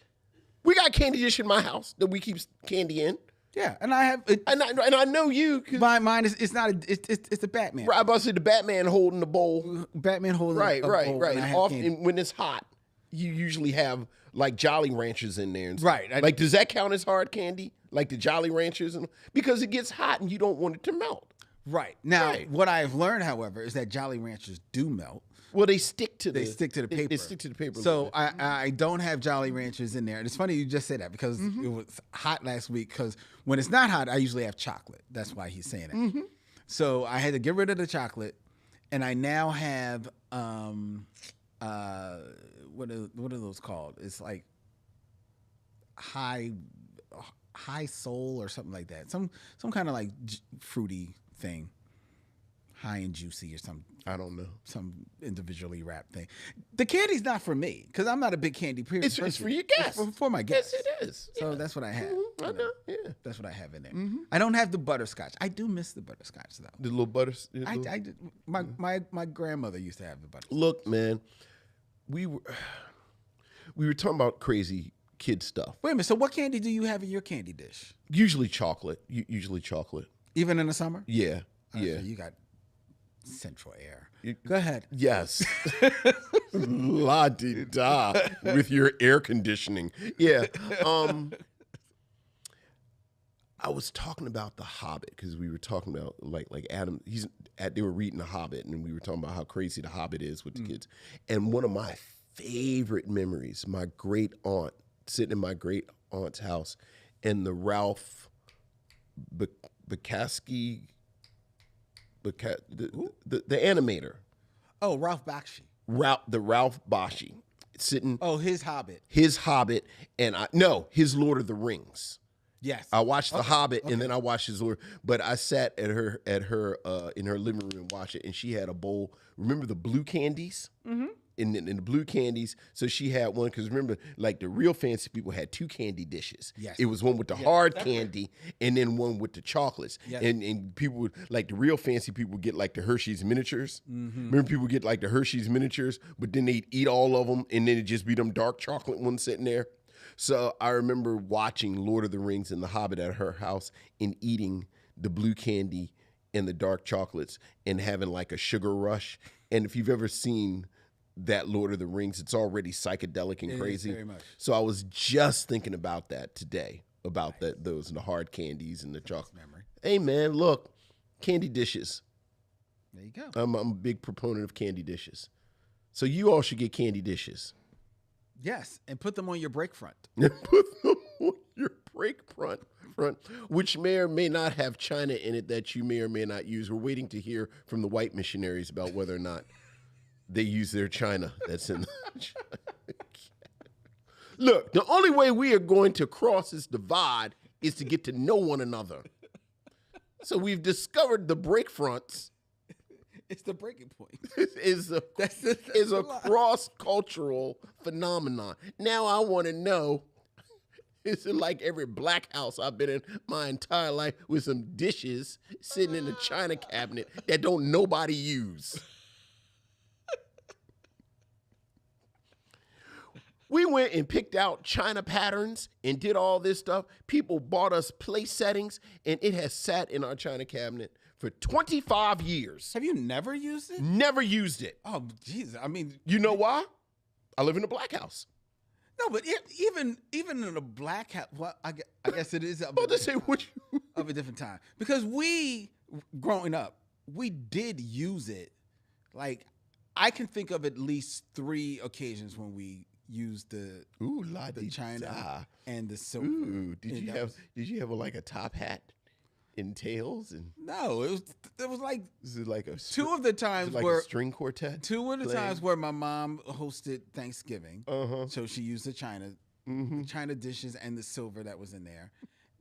We got a candy dish in my house that we keep candy in. Yeah, and I have. And I know you. Mine is. It's not. It's the Batman. Right, I about to say the Batman holding the bowl. Batman holding. Right. bowl, And often when it's hot, you usually have like Jolly Ranchers in there. And stuff. Right. Like, does that count as hard candy? Like the Jolly Ranchers, because it gets hot and you don't want it to melt. Right. Now, what I've learned, however, is that Jolly Ranchers do melt. Well, they stick to the paper. They stick to the paper. So I don't have Jolly Ranchers in there. And it's funny you just said that because it was hot last week. Because when it's not hot, I usually have chocolate. That's why he's saying it. So I had to get rid of the chocolate, and I now have what are those called? It's like high soul or something like that. Some kind of like fruity thing. High and juicy or something. I don't know. Some individually wrapped thing. The candy's not for me because I'm not a big candy person. It's for your guests. It's for my guests. Yes, it is. So that's what I have. I know. Yeah. That's what I have in there. I don't have the butterscotch. I do miss the butterscotch though. The little butter. My grandmother used to have the butterscotch. Look, man, we were talking about crazy kid stuff. Wait a minute. So what candy do you have in your candy dish? Usually chocolate. Usually chocolate. Even in the summer? Yeah. So you got central air. Go ahead. Yes. La di da with your air conditioning. Yeah. I was talking about The Hobbit because we were talking about like Adam. They were reading The Hobbit and we were talking about how crazy The Hobbit is with the kids. And one of my favorite memories, my great aunt sitting in my great aunt's house, and the Ralph Bukowski. The animator. Oh, Ralph Bakshi. The Ralph Bakshi sitting. Oh, his Hobbit. His Hobbit, and his Lord of the Rings. Yes. I watched The Hobbit, and then I watched his Lord. But I sat at her in her living room and watched it, and she had a bowl. Remember the blue candies? Mm-hmm. In the blue candies. So she had one, because remember, like the real fancy people had two candy dishes. Yes. It was one with the hard candy and then one with the chocolates. Yes. And people would, like the real fancy people would get like the Hershey's miniatures. Mm-hmm. Remember people get like the Hershey's miniatures, but then they'd eat all of them and then it'd just be them dark chocolate ones sitting there. So I remember watching Lord of the Rings and The Hobbit at her house and eating the blue candy and the dark chocolates and having like a sugar rush. And if you've ever seen that Lord of the Rings, it's already psychedelic and crazy. Very much. So I was just thinking about that today, about those and the hard candies and the chocolate. Memory. Hey man, look, candy dishes. There you go. I'm a big proponent of candy dishes. So you all should get candy dishes. Yes, and put them on your break front. Put them on your break front, which may or may not have China in it that you may or may not use. We're waiting to hear from the white missionaries about whether or not they use their China that's in the Look, the only way we are going to cross this divide is to get to know one another. So we've discovered the break fronts. It's the breaking point. is a cross-cultural phenomenon. Now I want to know, is it like every black house I've been in my entire life with some dishes sitting in the china cabinet that don't nobody use? We went and picked out china patterns and did all this stuff. People bought us place settings, and it has sat in our china cabinet for 25 years. Have you never used it? Never used it. Oh, jeez. I mean, you know why? I live in a black house. No, but even in a black house, well, I guess it is of a different time. Because growing up, we did use it. Like, I can think of at least 3 occasions when we used the china and the silver. Ooh, did you have like a top hat entails? And No, it was like is it like a two of the times like where a string quartet? two of the playing? times where my mom hosted Thanksgiving. Uh-huh. So she used the China dishes and the silver that was in there.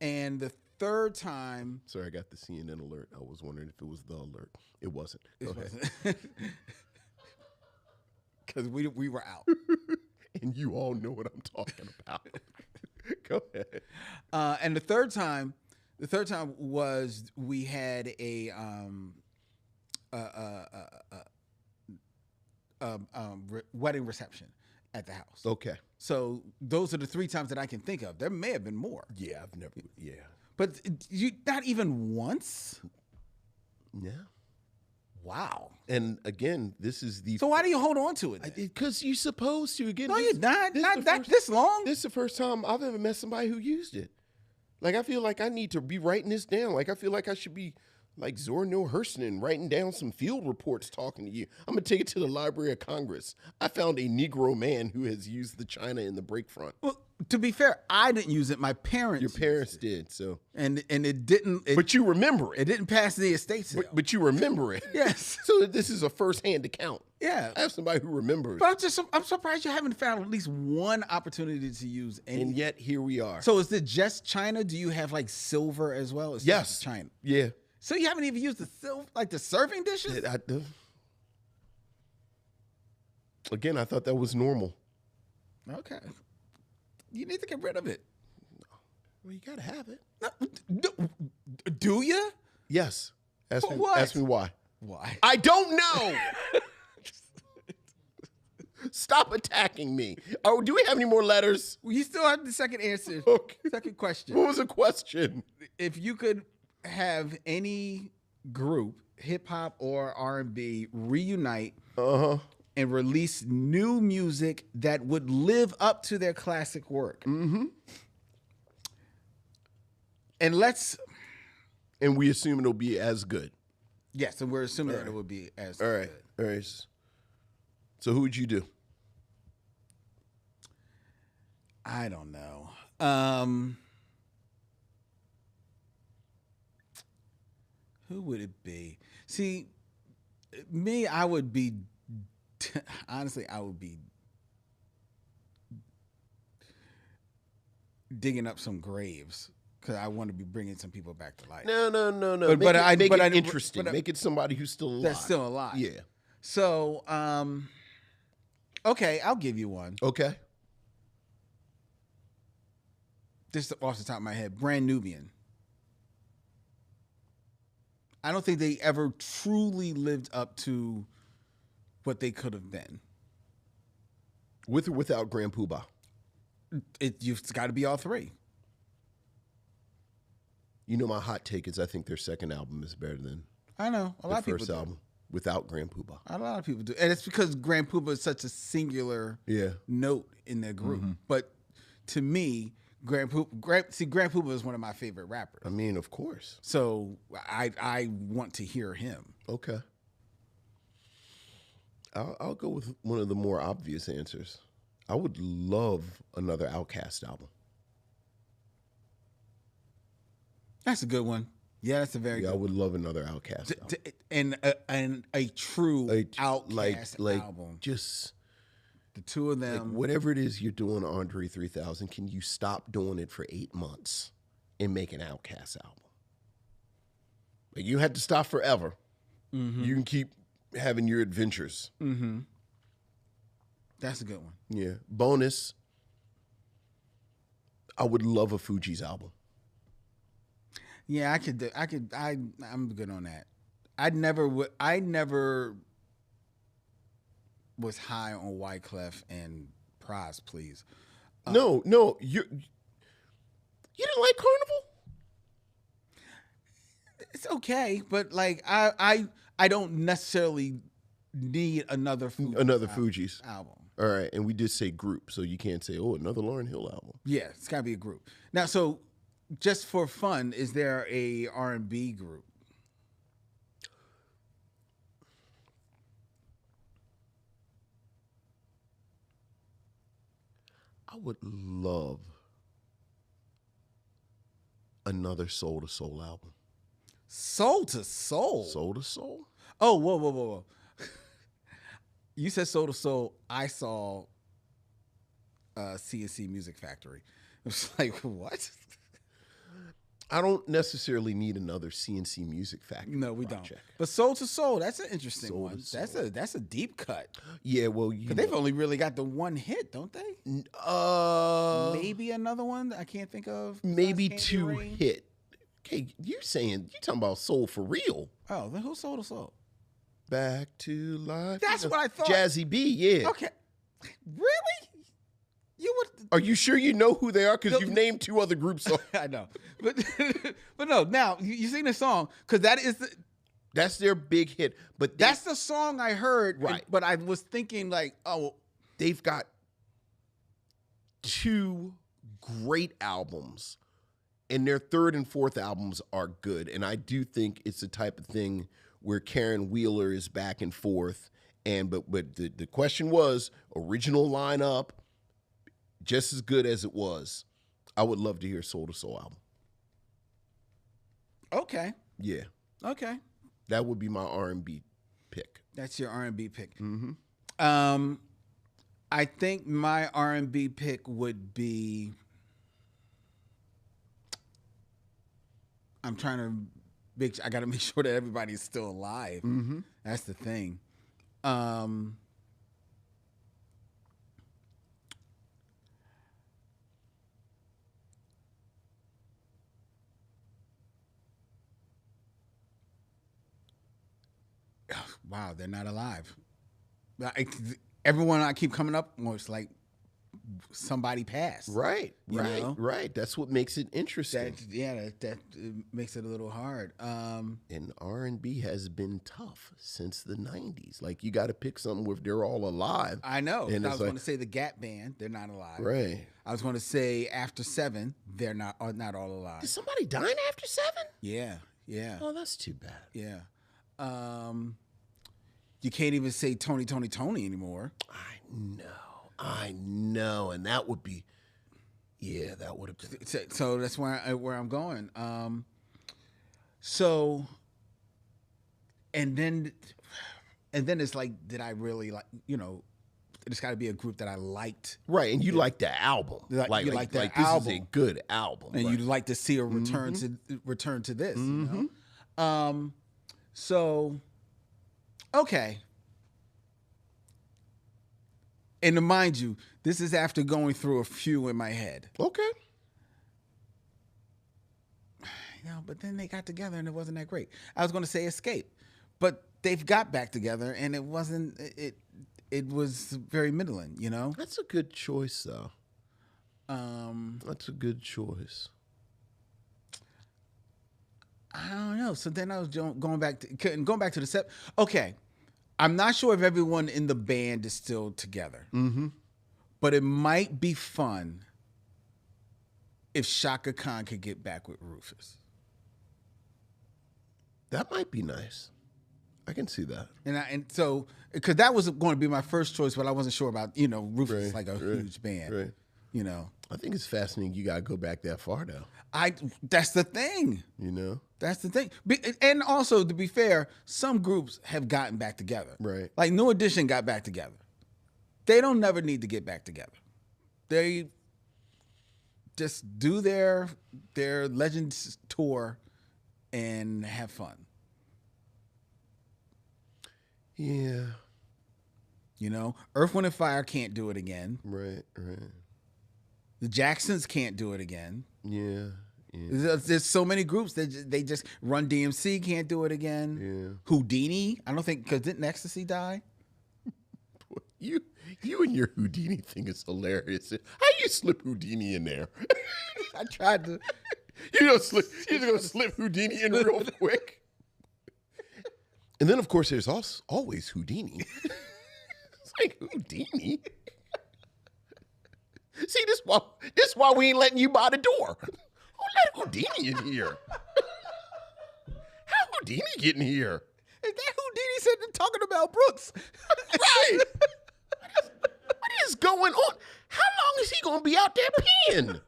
And the third time, Sorry, I got the CNN alert. I was wondering if it was the alert. It wasn't. Go it ahead. wasn't because we were out. And you all know what I'm talking about. Go ahead. And the third time was we had a wedding reception at the house. Okay. So those are the three times that I can think of. There may have been more. Yeah, I've never. Yeah. But you not even once? Yeah. Wow. And again, this is the. So why do you hold on to it? Because you're supposed to. Again, No, you're not. Not that first, this long. This is the first time I've ever met somebody who used it. Like, I feel like I need to be writing this down. Like, I feel like I should be like Zora Neale Hurston writing down some field reports talking to you. I'm going to take it to the Library of Congress. I found a Negro man who has used the China in the break front. Well, to be fair, I didn't use it. My parents. Your parents did, so. And it didn't. But you remember it. It didn't pass the estate sale. But you remember it. Yes. So this is a first-hand account. Yeah. I have somebody who remembers. But I'm surprised you haven't found at least one opportunity to use any. And yet here we are. So is it just China? Do you have like silver as well? It's Yes. just China. Yeah. So you haven't even used the silver, like the serving dishes? Again, I thought that was normal. Okay. You need to get rid of it. Well, you gotta have it. Do you? Yes. Ask For me, what? ask me why. Why? I don't know. Stop attacking me. Oh, do we have any more letters? You still have the second answer. Okay. Second question. What was the question? If you could have any group, hip hop or R&B, reunite and release new music that would live up to their classic work. Mm-hmm. And we assume it'll be as good. Yes, and we're assuming that it would be as All right. good. All right. So who would you do? I don't know. Who would it be? See, me, I would be, honestly, I would be digging up some graves because I want to be bringing some people back to life. No. But Make it I interesting. Make it somebody who's still alive. That's still alive. Yeah. So, okay, I'll give you one. Okay. Just off the top of my head, Brand Nubian. I don't think they ever truly lived up to what they could have been. With or without Grand Poobah? You've got to be all three. You know, my hot take is I think their second album is better than I know. A lot of people first do. album without Grand Poobah. A lot of people do. And it's because Grand Poobah is such a singular note in their group. Mm-hmm. But to me, Grand Poobah is one of my favorite rappers. I mean, of course. So I want to hear him. Okay. I'll go with one of the more obvious answers. I would love another Outkast album. That's a good one. Yeah, that's a very good I would love another Outkast album. And a true Outkast like album. Just the two of them. like whatever it is you're doing, Andre 3000, can you stop doing it for 8 months and make an Outkast album? Like, you had to stop forever. Mm-hmm. You can keep having your adventures. Mm-hmm. That's a good one. Yeah. Bonus, I would love a Fugees album. Yeah, I'm good on that. I never was high on Wyclef and Pras, please. No, you didn't like Carnival? It's okay, but like I don't necessarily need another Fugees album. All right, and we did say group, so you can't say, another Lauryn Hill album. Yeah, it's got to be a group. Now, so just for fun, is there a R&B group? I would love another Soul to Soul album. Soul to Soul. Soul to Soul. Oh, whoa. You said Soul to Soul. I saw CNC Music Factory. It was like, what? I don't necessarily need another CNC Music Factory. No, we project. don't. But Soul to Soul, that's an interesting Soul one. to That's a deep cut. Yeah, well, They've only really got the one hit, don't they? Maybe another one that I can't think of. Maybe Candy 2 Rain? hit. Okay, you talking about Soul for real? Oh, then who's Soul to Soul? Back to life. That's what I thought. Jazzy B, yeah. Okay. Really? You would. Are you sure you know who they are? Because you've named 2 other groups. So. I know, but no. Now you sing the song because That's their big hit. But that's the song I heard. Right. But I was thinking like, oh, they've got 2 great albums, and their 3rd and 4th albums are good. And I do think it's the type of thing where Karen Wheeler is back and forth. And but the question was original lineup, just as good as it was. I would love to hear Soul to Soul album. okay, Yeah, okay. that would be my R&B pick. That's your R&B pick. Mm-hmm. I think my R&B pick would be. I'm trying to I got to make sure that everybody's still alive. Mm-hmm. That's the thing. Wow, they're not alive. Everyone I keep coming up with, like somebody passed. Right, You know? right. That's what makes it interesting. That makes it a little hard. And R&B has been tough since the 90s. Like, you got to pick something where they're all alive. I know. And I it's was going to say the Gap Band, they're not alive. Right. I was going to say After 7, they're not all alive. Did somebody die after 7? Yeah. Oh, that's too bad. Yeah. You can't even say Tony anymore. I know. And that would be, that would have been. So that's where I'm going. So, and then it's like, did I really like, it's got to be a group that I liked. Right, and you like the album. You like that this album. is a good album. And right. you'd like to see a return to this. You know? So, okay. And to mind you, this is after going through a few in my head. Okay. But then they got together and it wasn't that great. I was going to say Escape, but they've got back together and it wasn't. It was very middling. That's a good choice, though. That's a good choice. I don't know. So then I was going back to the set. Okay. I'm not sure if everyone in the band is still together, but it might be fun if Shaka Khan could get back with Rufus. That might be nice. I can see that. And so, because that was going to be my first choice, but I wasn't sure about, Rufus is like a huge band. Right. I think it's fascinating you got to go back that far now. That's the thing. That's the thing. And also, to be fair, some groups have gotten back together. Right. Like New Edition got back together. They don't never need to get back together. They just do their Legends tour and have fun. Yeah. Earth, Wind, and Fire can't do it again. Right. The Jacksons can't do it again. Yeah. There's so many groups that they just Run DMC can't do it again. Yeah. Houdini, I don't think, because didn't Ecstasy die? You and your Houdini thing is hilarious. How you slip Houdini in there? I tried to. You're gonna slip Houdini in real quick. And then, of course, there's always Houdini. It's like Houdini. See, this why we ain't letting you by the door. Who let Houdini in here? How Houdini get in here? Is that Houdini sitting talking about Brooks? Right. What is going on? How long is he gonna be out there peeing?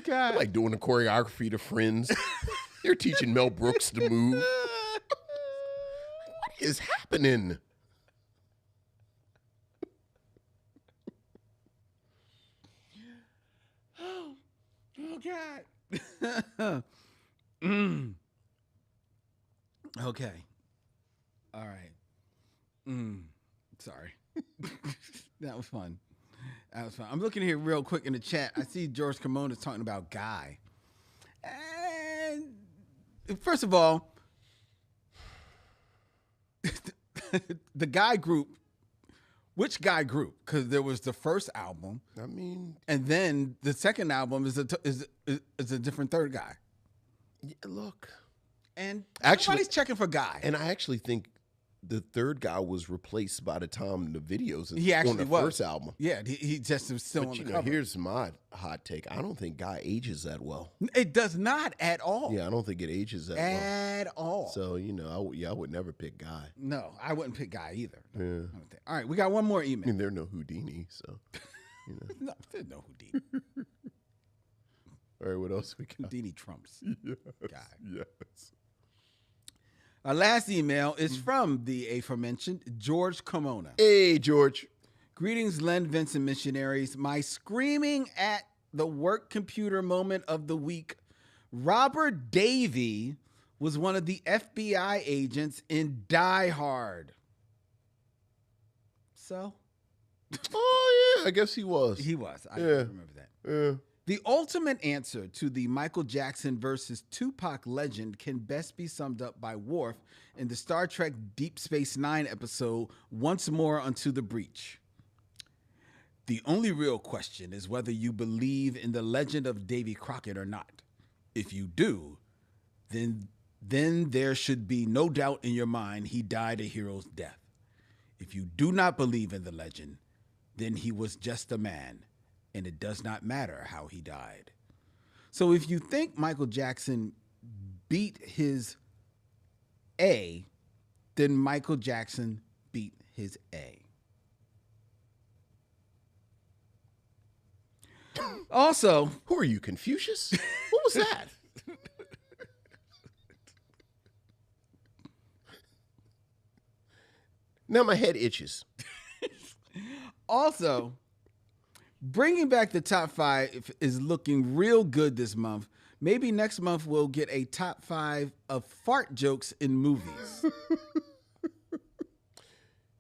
God. I'm like doing the choreography to Friends. They're teaching Mel Brooks to move. What is happening? Oh God. Okay. All right. Sorry. That was fun. That was fun. I'm looking here real quick in the chat. I see George Camone is talking about Guy. And first of all, the Guy group, which Guy group? Because there was the first album. I mean, and then the second album is a different third guy. Yeah, look. And actually, nobody's checking for Guy. And I actually think the third guy was replaced by the time the videos on the first album. Yeah, he just was still on the cover. Here's my hot take. I don't think Guy ages that well. It does not at all. Yeah, I don't think it ages that well. At all. So, I would never pick Guy. No, I wouldn't pick Guy either. Yeah. I don't think. All right, we got one more email. I mean, there's no Houdini, so. No, there's no Houdini. All right, what else we got? Houdini trumps Guy. Yes. Our last email is from the aforementioned George Camona. Hey, George. Greetings, Len, Vincent missionaries. My screaming at the work computer moment of the week. Robert Davey was one of the FBI agents in Die Hard. So? Oh, yeah, I guess he was. He was. I remember that. Yeah. The ultimate answer to the Michael Jackson versus Tupac legend can best be summed up by Worf in the Star Trek Deep Space Nine episode, Once More Unto the Breach. The only real question is whether you believe in the legend of Davy Crockett or not. If you do, then there should be no doubt in your mind he died a hero's death. If you do not believe in the legend, then he was just a man, and it does not matter how he died. So if you think Michael Jackson beat his A, then Michael Jackson beat his A. Also, who are you, Confucius? What was that? Now my head itches. Also, bringing back the top 5 is looking real good this month. Maybe next month we'll get a top 5 of fart jokes in movies.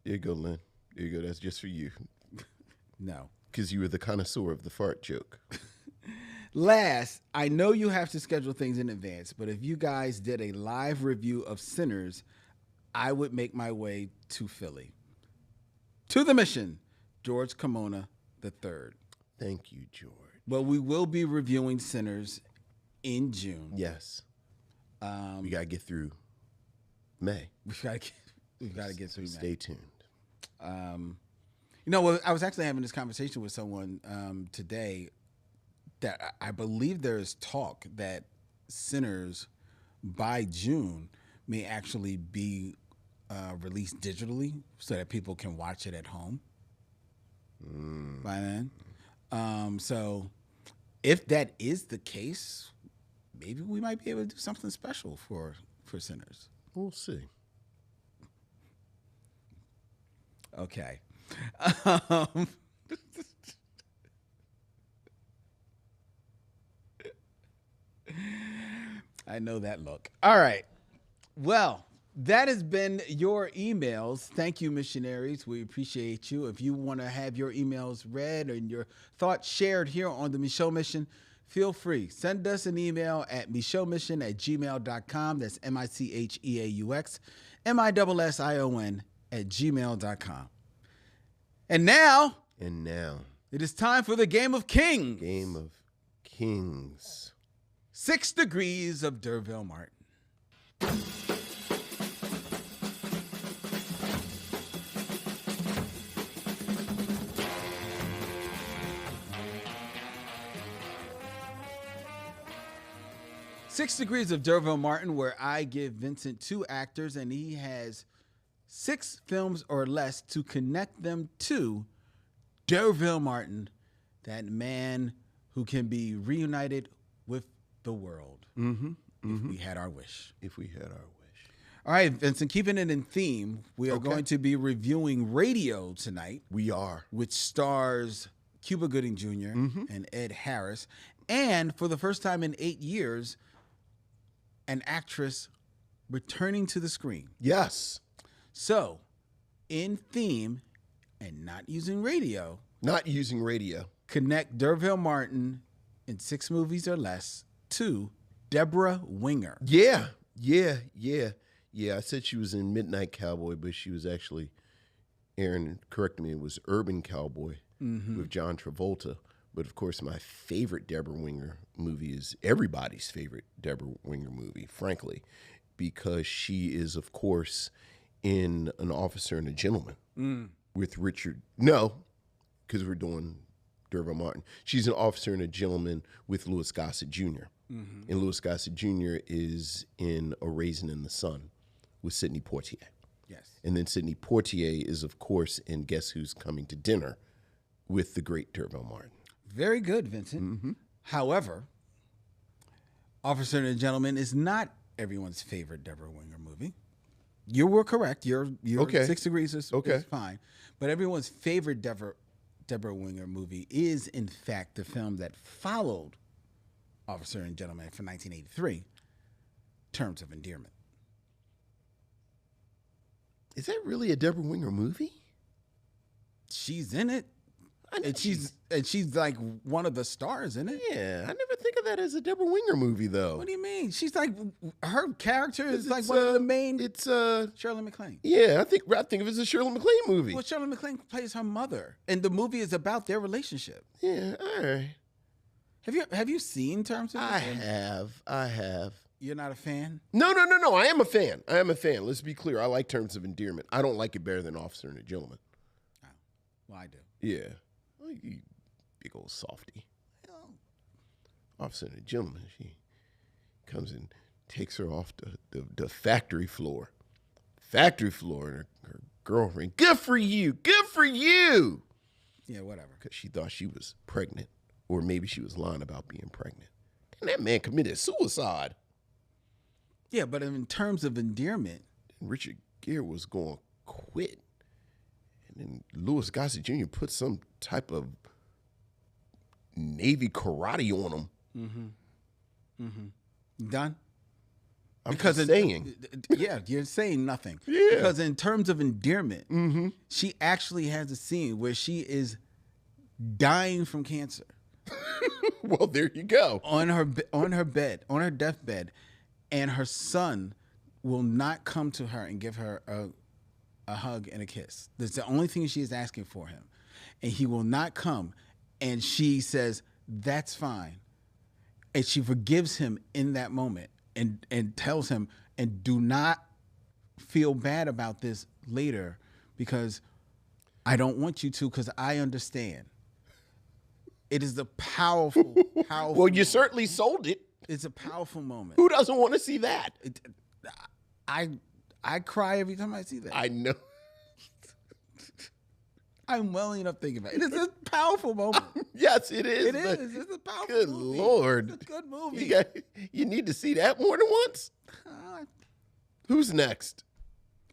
There you go, Len. There you go. That's just for you. No. Because you were the connoisseur of the fart joke. Last, I know you have to schedule things in advance, but if you guys did a live review of Sinners, I would make my way to Philly. To the mission, George Camona III. Thank you, George. Well, we will be reviewing Sinners in June. Yes. We got to get through May. We got to get through May. Stay tuned. I was actually having this conversation with someone today that I believe there's talk that Sinners by June may actually be released digitally so that people can watch it at home by then. So if that is the case, maybe we might be able to do something special for Sinners. We'll see. Okay. I know that look. All right. Well, that has been your emails. Thank you, missionaries. We appreciate you. If you want to have your emails read and your thoughts shared here on the Micheaux Mission, feel free. Send us an email at micheauxmission@gmail.com. That's MICHEAUX MISSION@gmail.com. And now it is time for the Game of Kings. Game of Kings. 6 Degrees of D'Urville Martin. Six Degrees of D'Urville Martin, where I give Vincent 2 actors and he has 6 films or less to connect them to D'Urville Martin, that man who can be reunited with the world if we had our wish. If we had our wish. All right, Vincent, keeping it in theme, we are going to be reviewing Radio tonight. We are. Which stars Cuba Gooding Jr. And Ed Harris. And for the first time in 8 years, an actress returning to the screen. Yes. So, in theme and not using radio. Not using radio. Connect D'Urville Martin in 6 movies or less to Deborah Winger. Yeah. I said she was in Midnight Cowboy, but she was actually, Aaron corrected me, it was Urban Cowboy with John Travolta. But of course, my favorite Deborah Winger movie is everybody's favorite Deborah Winger movie, frankly, because she is, of course, in An Officer and a Gentleman with Richard. No, because we're doing D'Urville Martin. She's an Officer and a Gentleman with Louis Gossett Jr. And Louis Gossett Jr. is in A Raisin in the Sun with Sidney Poitier. Yes. And then Sidney Poitier is, of course, in Guess Who's Coming to Dinner with the great D'Urville Martin. Very good, Vincent. However, Officer and a Gentleman is not everyone's favorite Deborah Winger movie. You were correct. You're okay. 6 degrees is fine. But everyone's favorite Deborah Winger movie is, in fact, the film that followed Officer and Gentleman from 1983, Terms of Endearment. Is that really a Deborah Winger movie? She's in it. And she's like one of the stars in it. Yeah, I never think of that as a Deborah Winger movie, though. What do you mean? She's like, her character is like one of the main. It's Shirley MacLaine. Yeah, I think of it as a Shirley MacLaine movie. Well, Shirley MacLaine plays her mother, and the movie is about their relationship. Yeah, all right. Have you seen Terms of Endearment? I have. You're not a fan? No. I am a fan. Let's be clear. I like Terms of Endearment. I don't like it better than Officer and a Gentleman. Oh, well, I do. Yeah. Oh, you big old softy. Officer and a Gentleman, she comes and takes her off the factory floor. And her girlfriend, good for you. Yeah, whatever. Because she thought she was pregnant. Or maybe she was lying about being pregnant. And that man committed suicide. Yeah, but in Terms of Endearment. And Richard Gere was going to quit. And then Louis Gossett Jr. put some type of Navy karate on him. Done? I'm just saying. Yeah, you're saying nothing. Yeah. Because in Terms of Endearment, she actually has a scene where she is dying from cancer. Well, there you go. On her deathbed, and her son will not come to her and give her a hug and a kiss. That's the only thing she is asking for him. And he will not come. And she says, that's fine. And she forgives him in that moment and tells him, and do not feel bad about this later because I don't want you to, because I understand. It is the powerful. Well, you certainly sold it. It's a powerful moment. Who doesn't want to see that? I cry every time I see that. I know. I'm welling enough thinking about it. It's a powerful moment. Yes, it is. It is. It's a powerful good movie. Lord. It's a good movie. You need to see that more than once? Who's next?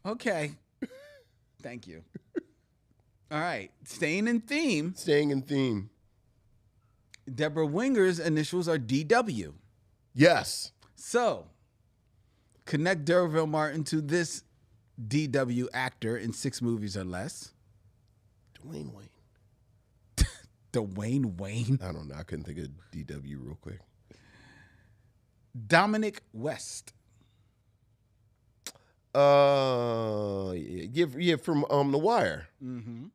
Okay. Thank you. All right. Staying in theme. Deborah Winger's initials are DW. Yes. So, connect D'Urville Martin to this DW actor in 6 movies or less. Dwayne Wayne. Dwayne Wayne? I don't know. I couldn't think of DW real quick. Dominic West. Yeah, from The Wire. Mm-hmm.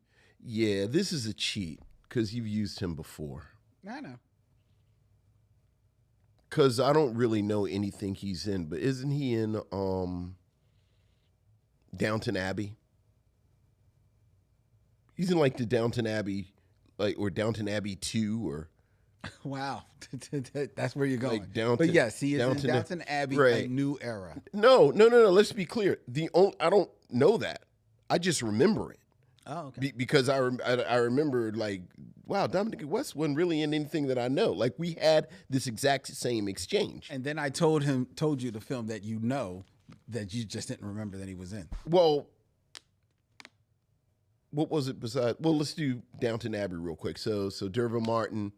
Yeah, this is a cheat because you've used him before. I know. Because I don't really know anything he's in, but isn't he in Downton Abbey? He's in like the Downton Abbey, or Downton Abbey 2, or wow, that's where you're going. Like Downton, but yes, he is in Downton Abbey, right. A New Era. No. Let's be clear. I don't know that. I just remember it. Oh, okay. Because I remember like, wow, Dominic West wasn't really in anything that I know. Like we had this exact same exchange. And then I told you the film that you know that you just didn't remember that he was in. Well, what was it besides? Well, let's do Downton Abbey real quick. So Dervin Martin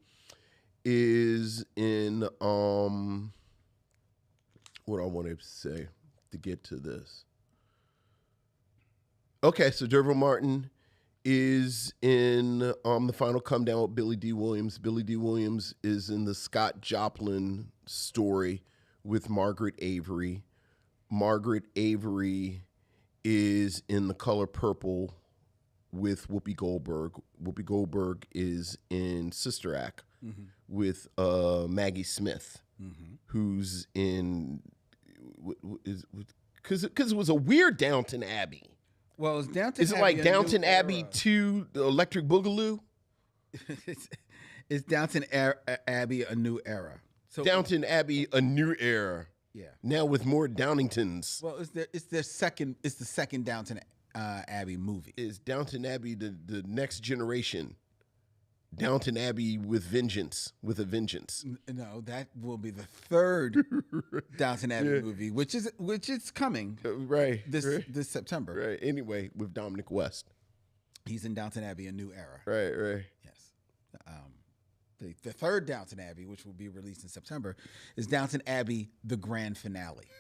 is in what I wanted to say to get to this. Okay, so Dervin Martin is in The Final Come Down with Billy D. Williams. Billy D. Williams is in the Scott Joplin story with Margaret Avery. Margaret Avery is in The Color Purple with Whoopi Goldberg. Whoopi Goldberg is in Sister Act with Maggie Smith, who's in because it was a weird Downton Abbey. Well, it's Downton. Is it Abbey like Downton Abbey 2, the Electric Boogaloo? It's Downton Abbey, a new era. So Downton Abbey, a new era. Yeah. Now with more Downingtons. Well, it's the second Downton Abbey movie. Is Downton Abbey the next generation? Downton Abbey with a vengeance. No, that will be the third Downton Abbey movie, which is coming right this September. Right. Anyway, with Dominic West, he's in Downton Abbey, a new era. Right. Yes. The third Downton Abbey, which will be released in September, is Downton Abbey: The Grand Finale.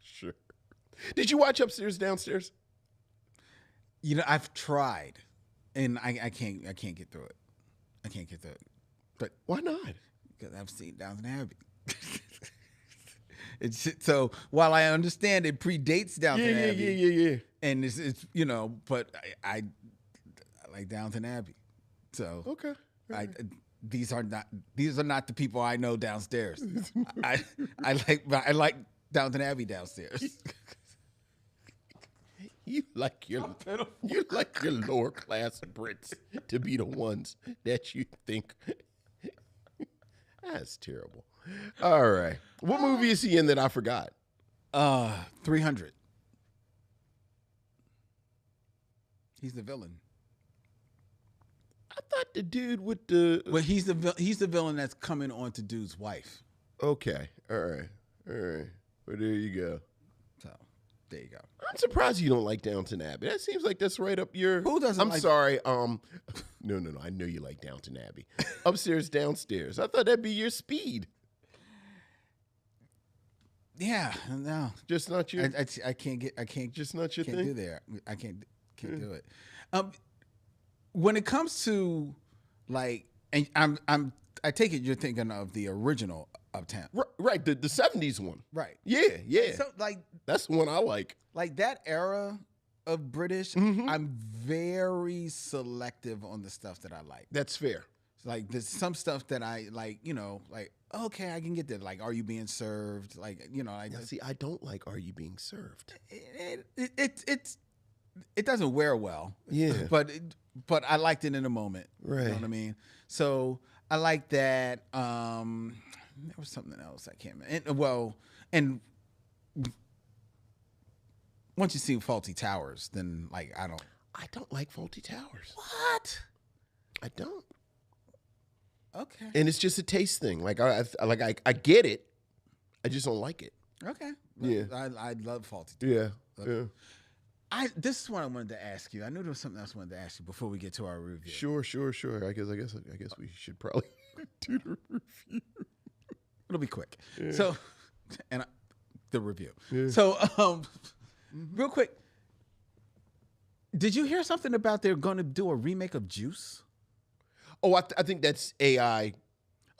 Sure. Did you watch Upstairs Downstairs? You know, I've tried, and I can't get through it. I can't get through it. But why not? Because I've seen Downton Abbey. So while I understand it predates Downton Abbey, yeah, and it's but I like Downton Abbey. So okay, these are not the people I know downstairs. I like Downton Abbey downstairs. You like your lower class Brits to be the ones that you think. That's terrible. All right. What movie is he in that I forgot? 300. He's the villain. I thought the dude with the. Well, he's the villain that's coming on to dude's wife. Okay. All right. Well, there you go. So there you go. I'm surprised you don't like Downton Abbey. That seems like that's right up your. Who doesn't? I'm sorry. No. I know you like Downton Abbey. Upstairs, downstairs. I thought that'd be your speed. Yeah, no, just not your. I can't. Just not your thing. Do there. I can't do it. When it comes to like, and I take it you're thinking of the original Uptown, right? The 70s one, right? Yeah. So like that's the one I like. Like that era of British, I'm very selective on the stuff that I like. That's fair. Like there's some stuff that I like, like okay, I can get that. Like, Are You Being Served? Like, see, I don't like Are You Being Served? It doesn't wear well. Yeah. But I liked it in a moment. Right. You know what I mean? So I like that. There was something else I can't remember. And once you see Faulty Towers, then like I don't like Faulty Towers. What? I don't. Okay. And it's just a taste thing. Like I get it. I just don't like it. Okay. Yeah. I love Faulty Towers. Yeah. This is what I wanted to ask you. I knew there was something else I wanted to ask you before we get to our review. Sure. I guess we should probably do the review. It'll be quick. Yeah. So, the review. Yeah. So, real quick, did you hear something about they're going to do a remake of Juice? Oh, I think that's AI.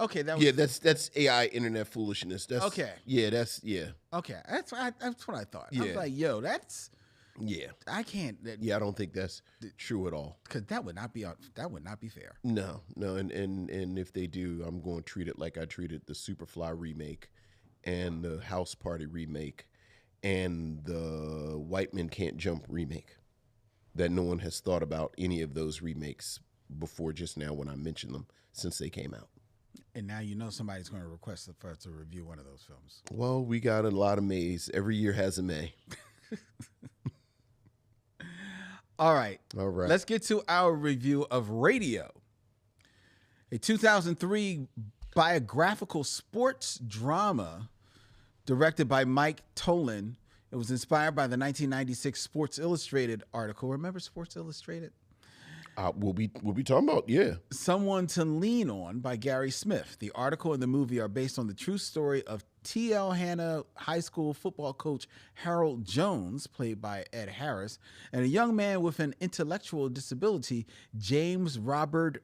Okay, that's AI internet foolishness. That's okay. Yeah. Okay, that's what I thought. Yeah. I was like, yo, that's. Yeah, I can't. I don't think that's true at all. Because that would not be fair. No, and if they do, I'm going to treat it like I treated the Superfly remake, and the House Party remake, and the White Men Can't Jump remake. That no one has thought about any of those remakes before just now when I mentioned them since they came out. And now somebody's going to request for us to review one of those films. Well, we got a lot of Mays. Every year has a May. All right. All right. Let's get to our review of Radio, a 2003 biographical sports drama directed by Mike Tollin. It was inspired by the 1996 Sports Illustrated article. Remember Sports Illustrated? We'll be talking about, yeah. Someone to Lean On by Gary Smith. The article and the movie are based on the true story of T.L. Hanna High School football coach Harold Jones, played by Ed Harris, and a young man with an intellectual disability, James Robert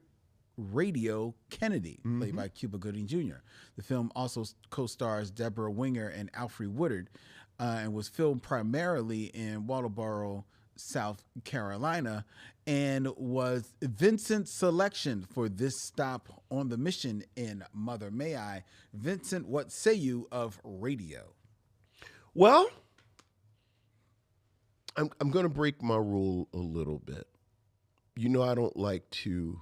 Radio Kennedy, played by Cuba Gooding Jr. The film also co-stars Deborah Winger and Alfre Woodard, and was filmed primarily in Waldoboro, South Carolina, and was Vincent's selection for this stop on the mission in Mother May I. Vincent, what say you of Radio? Well, I'm going to break my rule a little bit. You know, I don't like to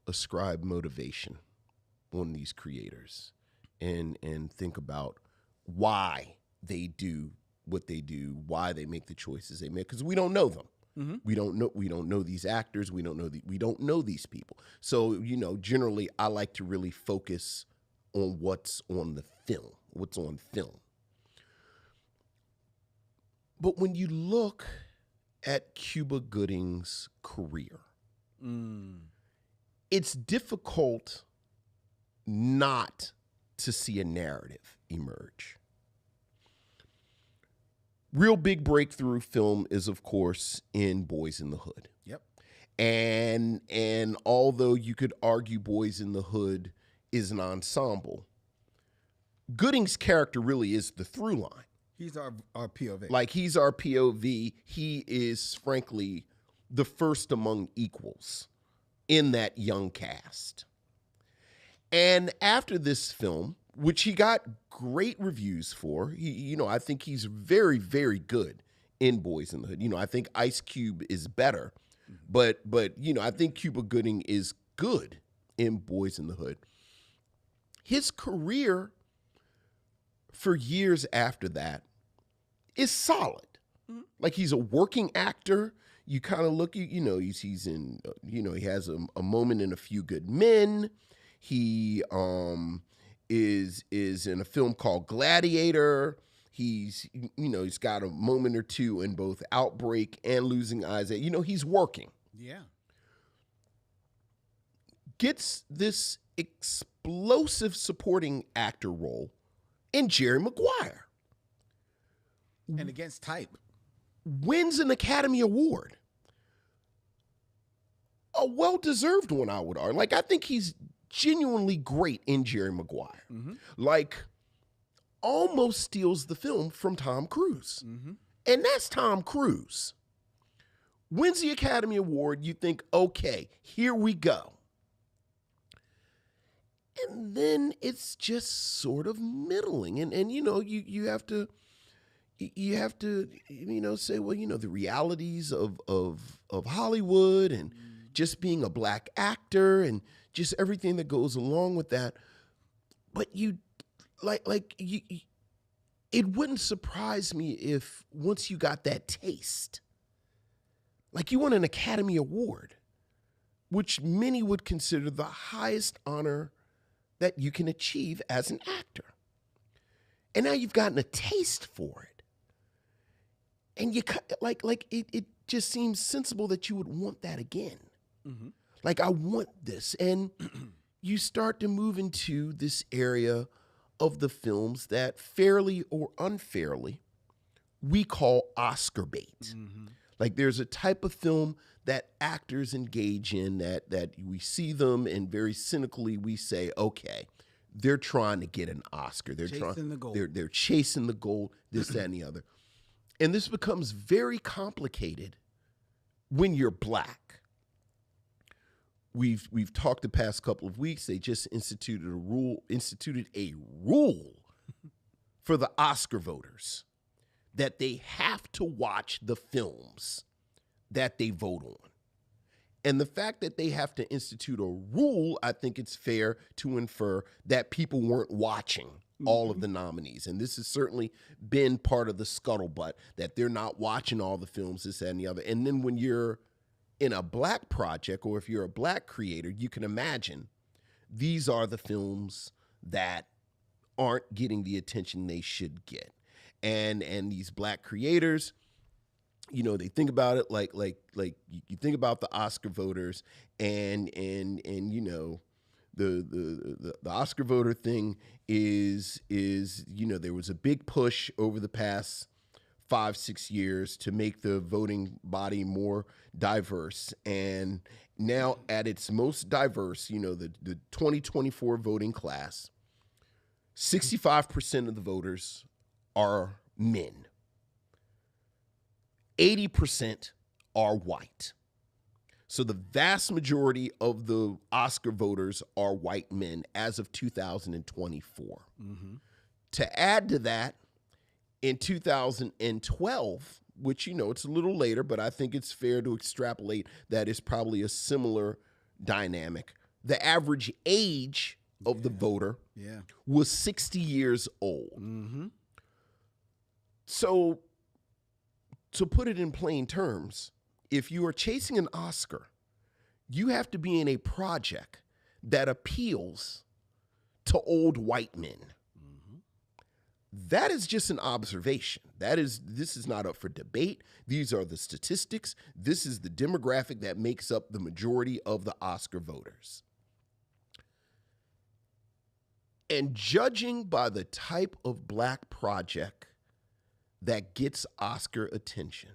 ascribe motivation on these creators and think about why they do what they do, why they make the choices they make, because we don't know them. Mm-hmm. We don't know these actors. We don't know these people. So, you know, generally I like to really focus on what's on film. But when you look at Cuba Gooding's career, it's difficult not to see a narrative emerge. Real big breakthrough film is, of course, in Boys in the Hood. Yep. And although you could argue Boys in the Hood is an ensemble, Gooding's character really is the through line. He's our POV. Like, he's our POV. He is, frankly, the first among equals in that young cast. And after this film, which he got great reviews for, I think he's very, very good in Boys in the Hood. I think Ice Cube is better, but I think Cuba Gooding is good in Boys in the Hood. His career for years after that is solid. Mm-hmm. Like, he's a working actor. You kind of look, he's in, he has a moment in A Few Good Men. He is in a film called Gladiator. He's got a moment or two in both Outbreak and Losing Eyes. He's working. Yeah. Gets this explosive supporting actor role in Jerry Maguire. And against type. Wins an Academy Award. A well-deserved one, I would argue. Like, I think he's genuinely great in Jerry Maguire. Mm-hmm. Like, almost steals the film from Tom Cruise. Mm-hmm. And that's Tom Cruise. Wins the Academy Award, you think, okay, here we go. And then it's just sort of middling. And you have to say, well, the realities of Hollywood and just being a black actor and just everything that goes along with that. But it wouldn't surprise me if once you got that taste, like, you won an Academy Award, which many would consider the highest honor that you can achieve as an actor. And now you've gotten a taste for it. And you it just seems sensible that you would want that again. Mm-hmm. Like, I want this. And you start to move into this area of the films that, fairly or unfairly, we call Oscar bait. Mm-hmm. Like, there's a type of film that actors engage in that we see them, and very cynically we say, okay, they're trying to get an Oscar. They're chasing the gold. They're chasing the gold, this, that, and the other. And this becomes very complicated when you're black. We've talked the past couple of weeks. They just instituted a rule for the Oscar voters that they have to watch the films that they vote on. And the fact that they have to institute a rule, I think it's fair to infer that people weren't watching all of the nominees. And this has certainly been part of the scuttlebutt, that they're not watching all the films, this, that, and the other. And then when you're in a black project, or if you're a black creator, you can imagine these are the films that aren't getting the attention they should get. And these black creators, you know, they think about it like you think about the Oscar voters, and you know, the Oscar voter thing is, you know, there was a big push over the past 5-6 years to make the voting body more diverse. And now at its most diverse, you know, the 2024 voting class, 65% of the voters are men. 80% are white. So the vast majority of the Oscar voters are white men as of 2024. To add to that, in 2012, which, you know, it's a little later, but I think it's fair to extrapolate that it's probably a similar dynamic. The average age of the voter was 60 years old. So, to put it in plain terms, if you are chasing an Oscar, you have to be in a project that appeals to old white men. That is just an observation. This is not up for debate. These are the statistics. This is the demographic that makes up the majority of the Oscar voters. And judging by the type of black project that gets Oscar attention,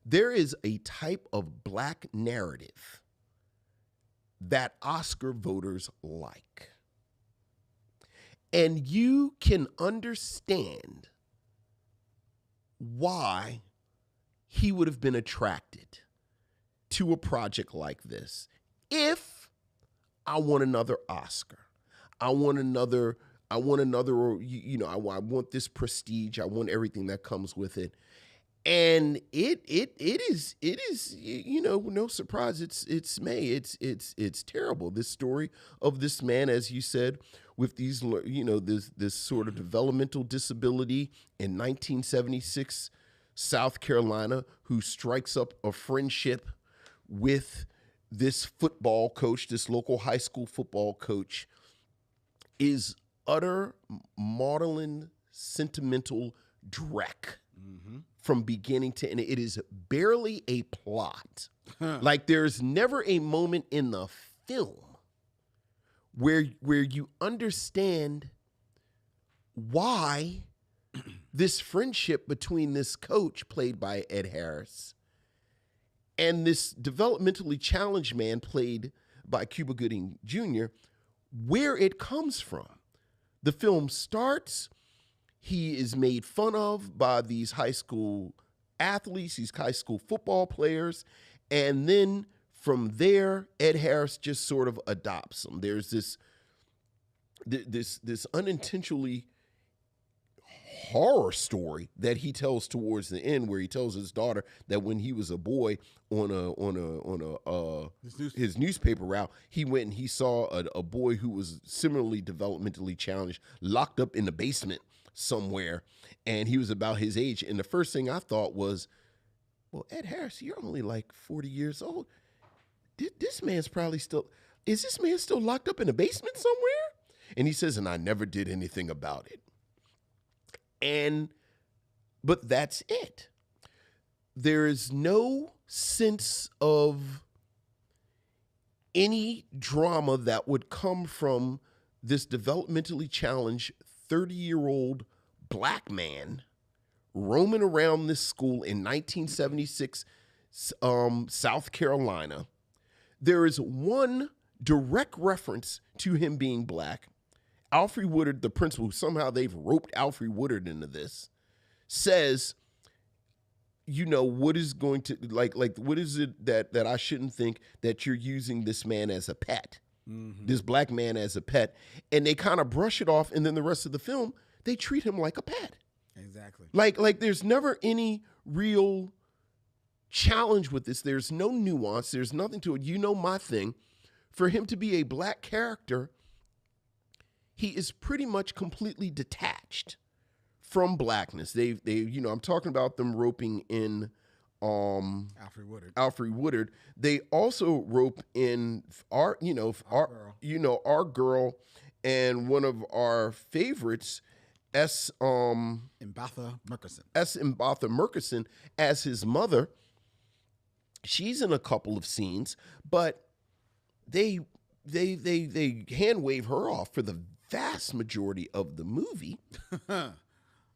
there is a type of black narrative that Oscar voters like. And you can understand why he would have been attracted to a project like this. If I want another Oscar, I want this prestige. I want everything that comes with it. And it is, you know, no surprise. It's May. It's terrible. This story of this man, as you said, with these, you know, this sort of developmental disability in 1976, South Carolina, who strikes up a friendship with this football coach, this local high school football coach, is utter maudlin, sentimental dreck from beginning to end. It is barely a plot. Like, there's never a moment in the film where you understand why this friendship between this coach, played by Ed Harris, and this developmentally challenged man, played by Cuba Gooding Jr., where it comes from. The film starts, he is made fun of by these high school athletes, these high school football players, and then from there, Ed Harris just sort of adopts him. There's this unintentionally horror story that he tells towards the end, where he tells his daughter that when he was a boy on his newspaper route, he went and he saw a boy who was similarly developmentally challenged, locked up in the basement somewhere, and he was about his age. And the first thing I thought was, well, Ed Harris, you're only like 40 years old. This man's probably still, is this man still locked up in a basement somewhere? And he says, and I never did anything about it. But that's it. There is no sense of any drama that would come from this developmentally challenged 30-year-old black man roaming around this school in 1976, South Carolina. There is one direct reference to him being black. Alfre Woodard, the principal, somehow they've roped Alfre Woodard into this, says, you know, what is going to, like what is it that I shouldn't think that you're using this man as a pet, this black man as a pet? And they kind of brush it off, and then the rest of the film, they treat him like a pet. Exactly. Like there's never any real challenge with this. There's no nuance. There's nothing to it. You know my thing. For him to be a black character, he is pretty much completely detached from blackness. They I'm talking about them roping in Alfre Woodard. They also rope in our girl and one of our favorites, Mbatha Murkison as his mother. She's in a couple of scenes, but they hand wave her off for the vast majority of the movie.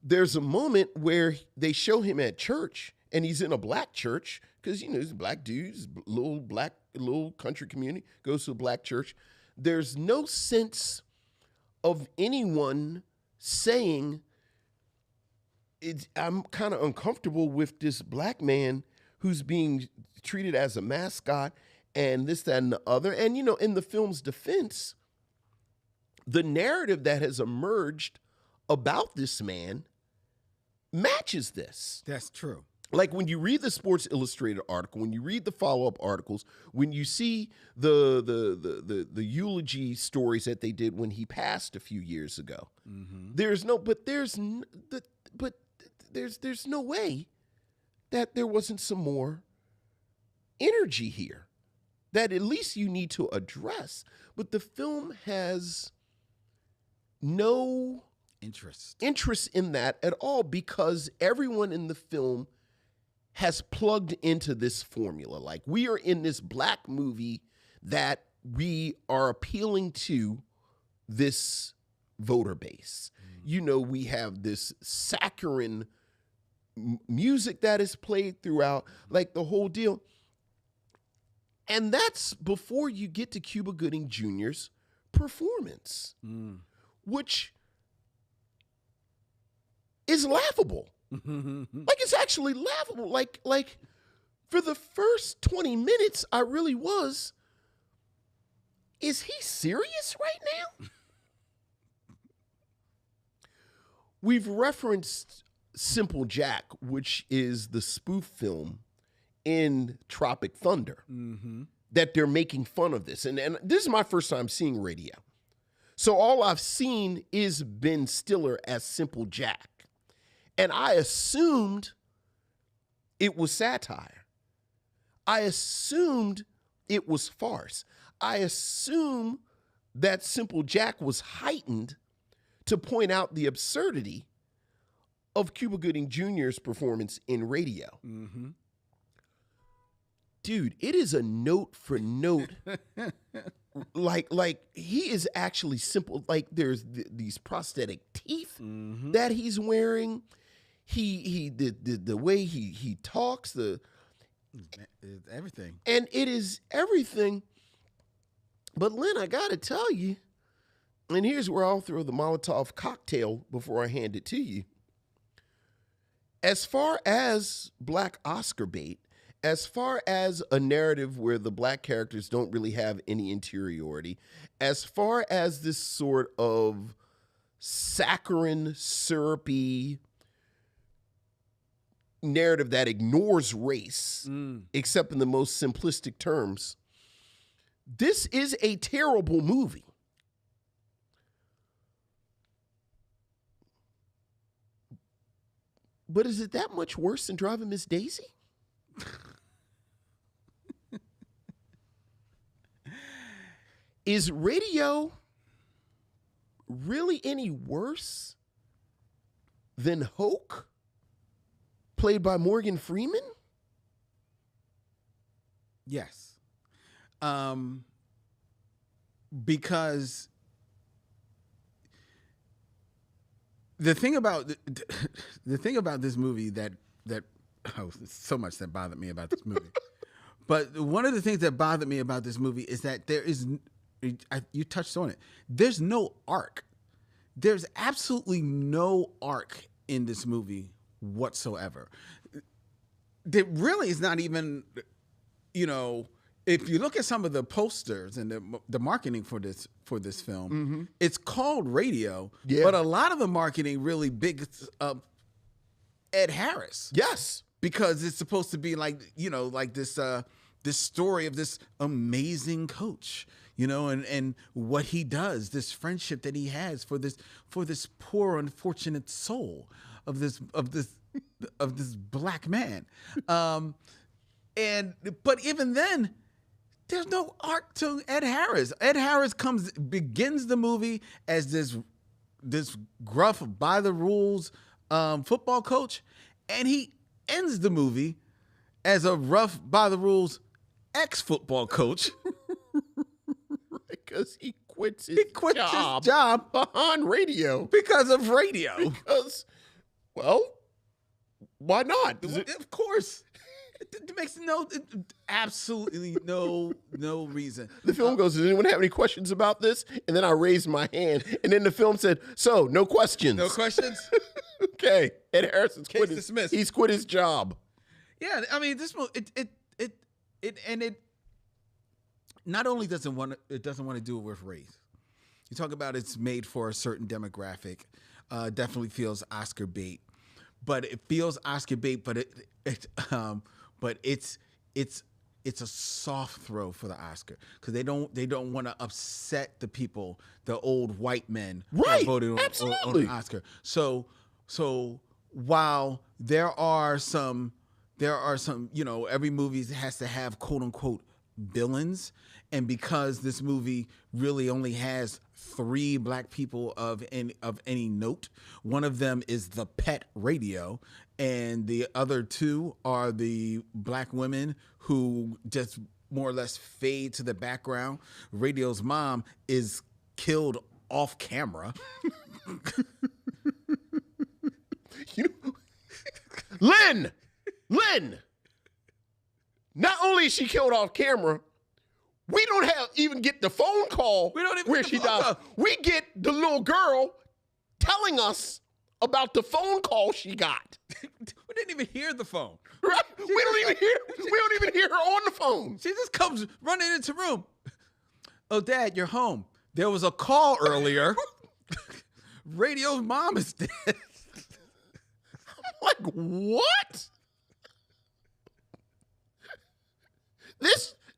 There's a moment where they show him at church, and he's in a black church because he's a black dude, little country community, goes to a black church. There's no sense of anyone saying, I'm kind of uncomfortable with this black man who's being treated as a mascot and this, that, and the other. And, in the film's defense, the narrative that has emerged about this man matches this. That's true. Like when you read the Sports Illustrated article, when you read the follow-up articles, when you see the eulogy stories that they did when he passed a few years ago, there's no way that there wasn't some more energy here that at least you need to address. But the film has no interest in that at all, because everyone in the film has plugged into this formula. Like, we are in this black movie that we are appealing to this voter base. We have this saccharine music that is played throughout, like the whole deal. And that's before you get to Cuba Gooding Jr.'s performance, which is laughable. Like, it's actually laughable. Like for the first 20 minutes, I really was, is he serious right now? We've referenced Simple Jack, which is the spoof film in Tropic Thunder, that they're making fun of this. And this is my first time seeing Radio. So all I've seen is Ben Stiller as Simple Jack. And I assumed it was satire. I assumed it was farce. I assume that Simple Jack was heightened to point out the absurdity of Cuba Gooding Jr.'s performance in Radio. Dude, it is a note for note. like he is actually simple. Like, there's these prosthetic teeth that he's wearing. The way he talks, everything. And it is everything. But Lynn, I gotta tell you, and here's where I'll throw the Molotov cocktail before I hand it to you. As far as black Oscar bait, as far as a narrative where the black characters don't really have any interiority, as far as this sort of saccharine, syrupy narrative that ignores race, except in the most simplistic terms, this is a terrible movie. But is it that much worse than Driving Miss Daisy? Is Radio really any worse than Hoke, played by Morgan Freeman? Yes. Because the thing about this movie that so much that bothered me about this movie. But one of the things that bothered me about this movie is that you touched on it. There's no arc. There's absolutely no arc in this movie whatsoever. There really is not even, if you look at some of the posters and the marketing for this film, it's called Radio, but a lot of the marketing really bigs up Ed Harris. Yes. because it's supposed to be like, like this this story of this amazing coach, and what he does, this friendship that he has for this poor unfortunate soul of this black man. But even then, there's no arc to Ed Harris. Ed Harris begins the movie as this gruff, by the rules football coach, and he ends the movie as a rough, by the rules ex-football coach. Because he quits his job on radio. Because of radio. Because, well, why not? Of course. It makes absolutely no reason. The film goes, does anyone have any questions about this? And then I raised my hand, and then the film said, so, no questions. No questions? Okay. Ed Harrison's Case dismissed. He's quit his job. Yeah, I mean, this movie, it not only doesn't want to do it with race. You talk about it's made for a certain demographic. Definitely feels Oscar bait, but it feels Oscar bait. But it's a soft throw for the Oscar because they don't want to upset the people, the old white men who voted on the Oscar. So while there are some, every movie has to have quote unquote villains. And because this movie really only has 3 black people of any note, one of them is the pet radio, and the other 2 are the black women who just more or less fade to the background. Radio's mom is killed off camera. Lynn! Not only is she killed off camera, we don't even get the phone call where she died. We get the little girl telling us about the phone call she got. We didn't even hear the phone. Right? We don't even hear her on the phone. She just comes running into the room. Oh, Dad, you're home. There was a call earlier. Radio's mom is dead. I'm like, what?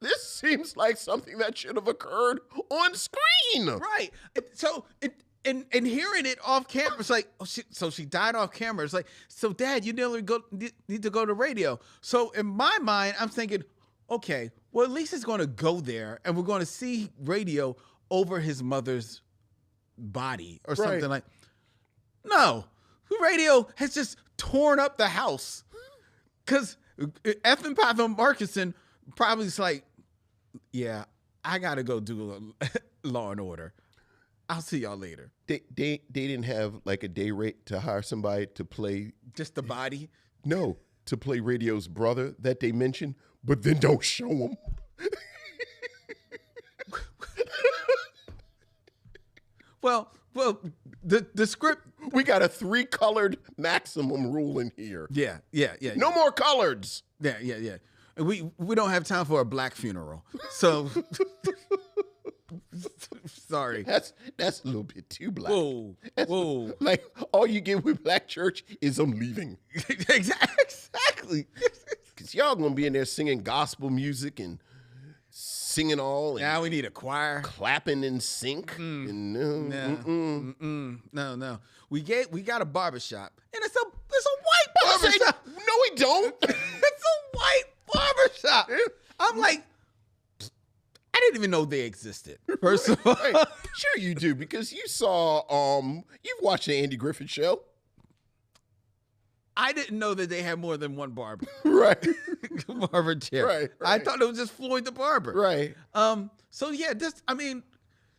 This seems like something that should have occurred on screen. Right. So and hearing it off camera, it's like, so she died off camera. It's like, so Dad, you need to go to radio. So in my mind, I'm thinking, okay, well, at least it's going to go there and we're going to see Radio over his mother's body or something like. No, Radio has just torn up the house because effing Papa Markinson probably is like, yeah, I gotta go do Law and Order. I'll see y'all later. They didn't have like a day rate to hire somebody to play just the body. No, to play Radio's brother that they mentioned, but then don't show him. Well, the script. We got a 3-colored maximum rule in here. Yeah. No more coloreds. Yeah. We don't have time for a black funeral. So sorry. That's a little bit too black. Whoa. Like all you get with black church is I'm leaving. Exactly. Because y'all gonna be in there singing gospel music and singing all. And now we need a choir. Clapping in sync. No. We got a barbershop. And it's a white barbershop. No, we don't. It's a white barbershop. I'm like, I didn't even know they existed. First of all. Right. Sure you do, because you saw you've watched the Andy Griffith Show. I didn't know that they had more than one barber. Right. Barber chair. Right. I thought it was just Floyd the barber. Right. So yeah,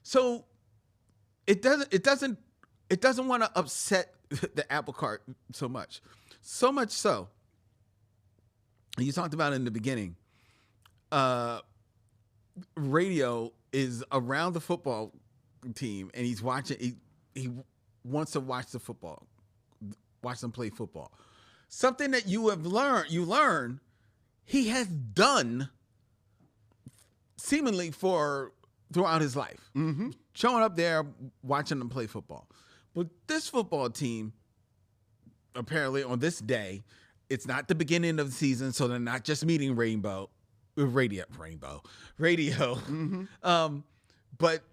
so it doesn't want to upset the apple cart so much. So much so. You talked about it in the beginning. Radio is around the football team and he's watching. He wants to watch them play football. Something that you learn he has done seemingly throughout his life. Mm-hmm. Showing up there, watching them play football. But this football team, apparently on this day, It's not the beginning of the season, so they're not just meeting radio. But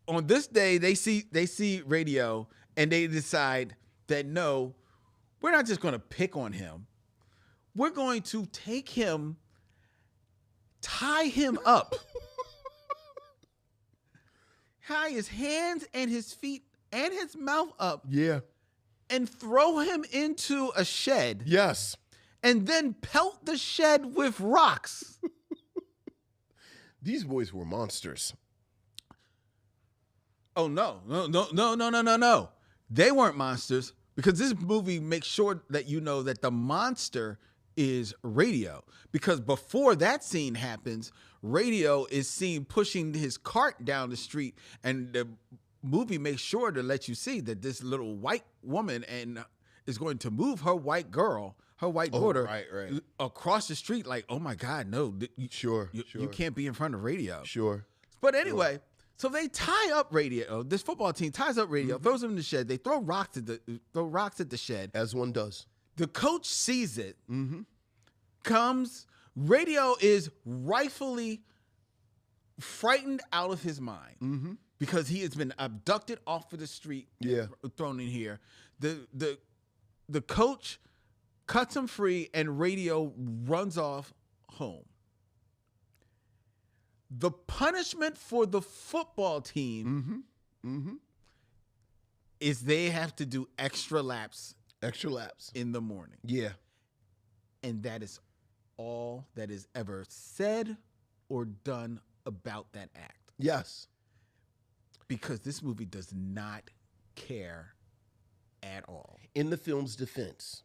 on this day, they see radio, and they decide that no, we're not just going to pick on him. We're going to take him, tie him up, tie his hands and his feet and his mouth up. Yeah. And throw him into a shed. Yes. And then pelt the shed with rocks. These boys were monsters. Oh, no. They weren't monsters, because this movie makes sure that you know that the monster is Radio. Because before that scene happens, Radio is seen pushing his cart down the street, and the movie makes sure to let you see that this little white woman is going to move her white girl, her white daughter, right. across the street. Like, oh my God, no, you can't be in front of Radio. Sure. But anyway, so they tie up Radio. This football team ties up Radio, throws him in the shed. They throw rocks at the shed, as one does. The coach sees it. Comes. Radio is rightfully frightened out of his mind. Because he has been abducted off of the street, thrown in here. The coach cuts him free, and Radio runs off home. The punishment for the football team is they have to do extra laps in the morning. Yeah. And that is all that is ever said or done about that act. Yes. Because this movie does not care at all. In the film's defense,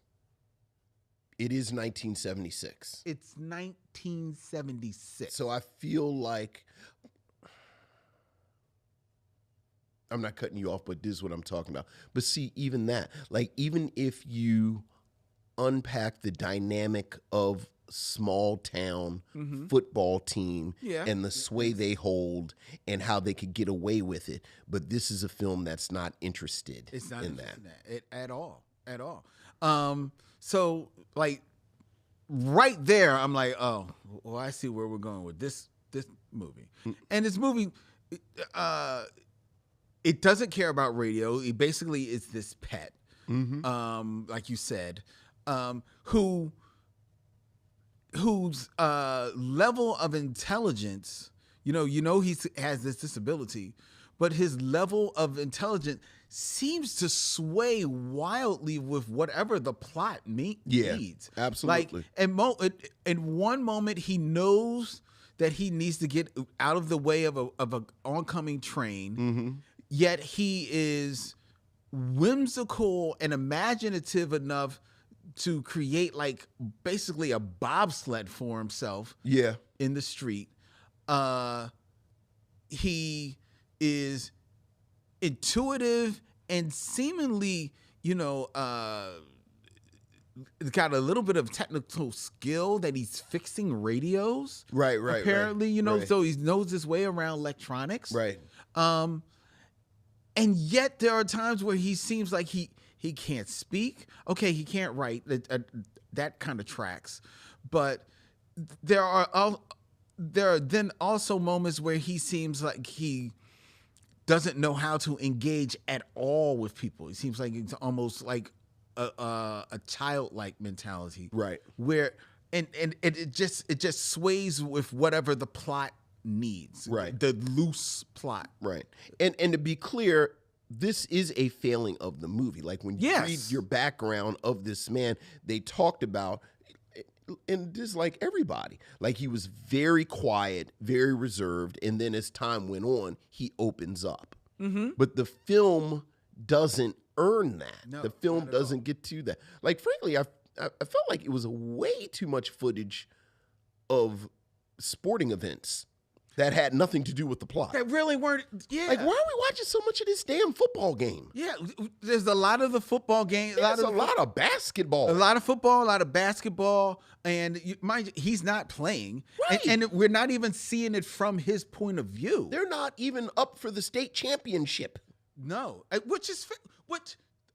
it is 1976. It's 1976. So I feel like, I'm not cutting you off, but this is what I'm talking about. But see, even that, like, even if you unpack the dynamic of small town football team and the sway they hold and how they could get away with it, but this is a film that's not interested in that at all. So like right there, I'm like, oh, well, I see where we're going with this movie. And this movie, it doesn't care about Radio. It basically is this pet, like you said, whose level of intelligence, he has this disability, but his level of intelligence seems to sway wildly with whatever the plot needs. Absolutely. Like, in one moment, he knows that he needs to get out of the way of an oncoming train, yet he is whimsical and imaginative enough to create like basically a bobsled for himself in the street. He is intuitive and seemingly, got a little bit of technical skill that he's fixing radios. Right. Apparently, so he knows his way around electronics. Right. And yet there are times where he seems like he can't speak. Okay, he can't write. That kind of tracks. But there are then also moments where he seems like he doesn't know how to engage at all with people. It seems like it's almost like a childlike mentality. Right. Where and it just sways with whatever the plot needs. Right. The loose plot. Right. And to be clear, this is a failing of the movie. Like when you read your background of this man, they talked about, and just like everybody, like he was very quiet, very reserved, and then as time went on, he opens up. But the film doesn't earn that. No, the film doesn't get to that. Like, frankly, I felt like it was way too much footage of sporting events that had nothing to do with the plot. That really weren't, Like, why are we watching so much of this damn football game? Yeah, there's a lot of the football game. There's a lot of basketball. A lot of football, a lot of basketball. And mind you, he's not playing. Right. And we're not even seeing it from his point of view. They're not even up for the state championship. No. Which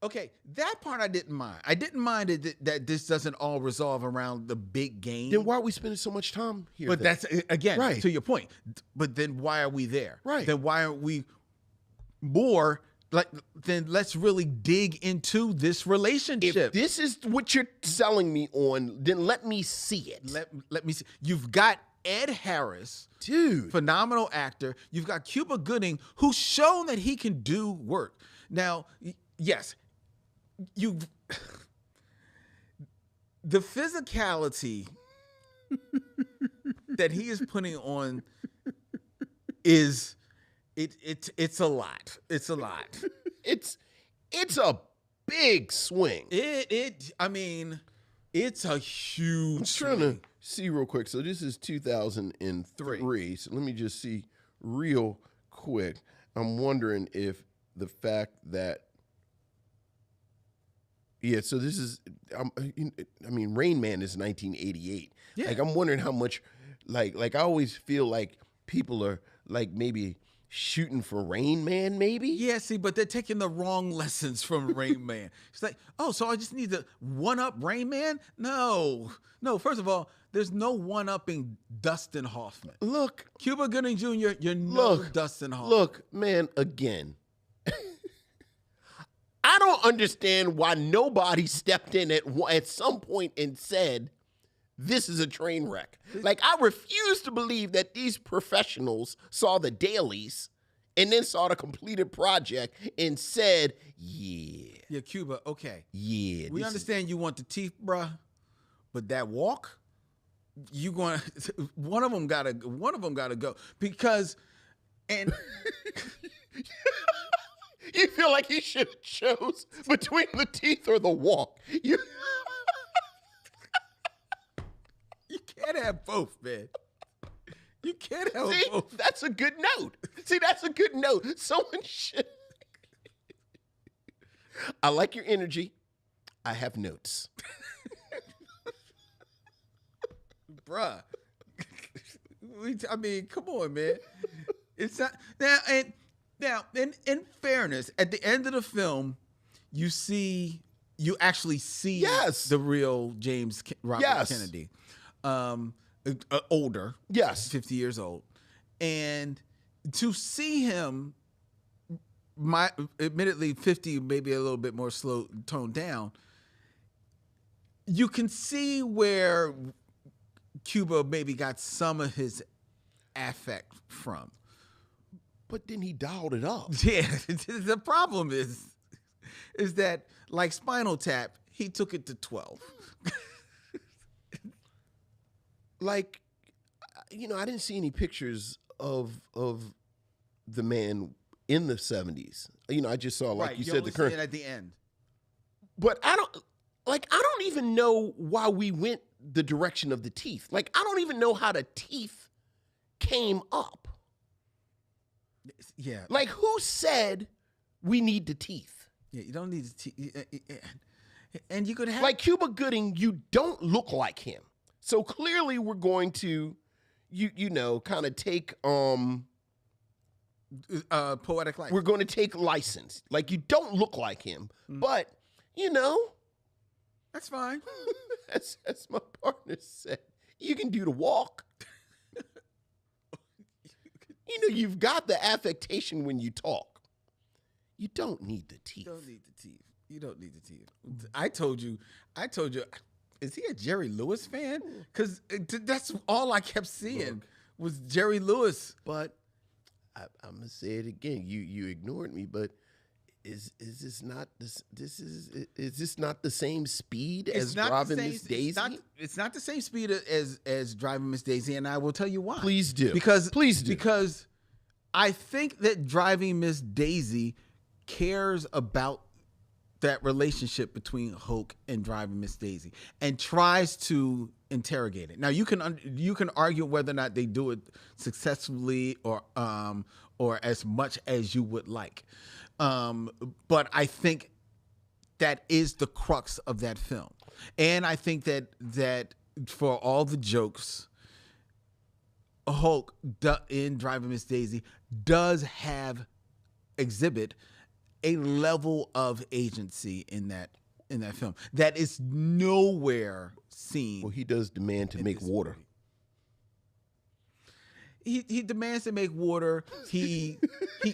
Okay, that part I didn't mind. I didn't mind that this doesn't all resolve around the big game. Then why are we spending so much time here? But then? that's, again, Right. to your point. But then why are we there? Right. Then why aren't we more like, then let's really dig into this relationship. If this is what you're selling me on, then let me see it. Let me see. You've got Ed Harris, Dude. phenomenal actor. You've got Cuba Gooding, who's shown that he can do work. Now, yes, the physicality that he is putting on is it's a lot. It's a lot. It's a big swing. I mean, it's a huge I'm trying swing. to see real quick. So this is 2003. So let me just see real quick. I'm wondering if the fact that, yeah, so this is, I mean, Rain Man is 1988. Yeah. Like, I'm wondering how much, like I always feel like people are like maybe shooting for Rain Man, maybe? Yeah, see, but they're taking the wrong lessons from Rain Man. It's like, oh, so I just need to one-up Rain Man? No. First of all, there's no one-upping Dustin Hoffman. Look. Cuba Gooding Jr., you're no Dustin Hoffman. Look, man, again. I don't understand why nobody stepped in at some point and said, this is a train wreck. Like, I refuse to believe that these professionals saw the dailies and then saw the completed project and said, yeah. Yeah, Cuba, okay. Yeah. We understand you want the teeth, bruh, but that walk, one of them gotta go. Because, and you feel like he should have chose between the teeth or the walk. You can't have both, man. You can't have See, both. that's a good note. See, that's a good note. Someone should. I like your energy. I have notes. Bruh. I mean, come on, man. It's not now in fairness, at the end of the film, you actually see Yes. the real Robert Yes. Kennedy. Older. Yes. 50 years old. And to see him, admittedly 50, maybe a little bit more slow, toned down, you can see where Cuba maybe got some of his affect from. But then he dialed it up. Yeah, the problem is that, like Spinal Tap, he took it to 12. Like, I didn't see any pictures of the man in the 70s. I just saw, like you said, the current. At the end. But I don't even know why we went the direction of the teeth. Like, I don't even know how the teeth came up. Yeah. Like, who said we need the teeth? Yeah, you don't need the teeth. And you could have... Like, Cuba Gooding, you don't look like him. So clearly we're going to, kind of take... poetic license. We're going to take license. Like, you don't look like him. But, That's fine. as my partner said, you can do the walk. You've got the affectation when you talk. You don't need the teeth. You don't need the teeth. I told you, is he a Jerry Lewis fan? Because that's all I kept seeing was Jerry Lewis. But I'm gonna say it again. You ignored me, but is this not the same speed as Driving Miss Daisy? It's not the same speed as Driving Miss Daisy, and I will tell you why. Please do. Please do. Because I think that Driving Miss Daisy cares about that relationship between Hoke and Driving Miss Daisy and tries to interrogate it. Now you can argue whether or not they do it successfully or as much as you would like. But I think that is the crux of that film. And I think that for all the jokes, Hoke in Driving Miss Daisy does exhibit a level of agency in that film that is nowhere seen. Well, he does demand to make water. He demands to make water.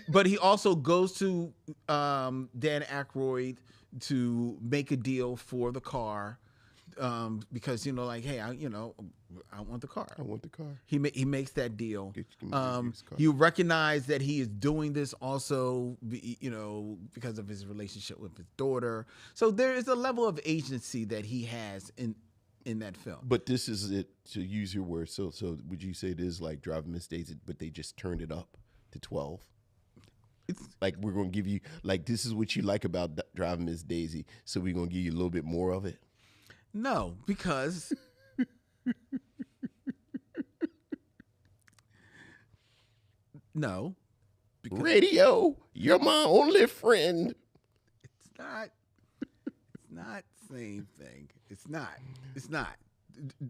But he also goes to Dan Aykroyd to make a deal for the car, because hey, I want the car. I want the car. He makes that deal. You recognize that he is doing this also, because of his relationship with his daughter. So there is a level of agency that he has in that film. But this is it, to use your words. So would you say it is like Driving Miss Daisy, but they just turned it up to 12? It's like, we're going to give you, like, this is what you like about Driving Miss Daisy, so we're going to give you a little bit more of it? No, because because radio, you're my only friend. It's not the same thing. It's not.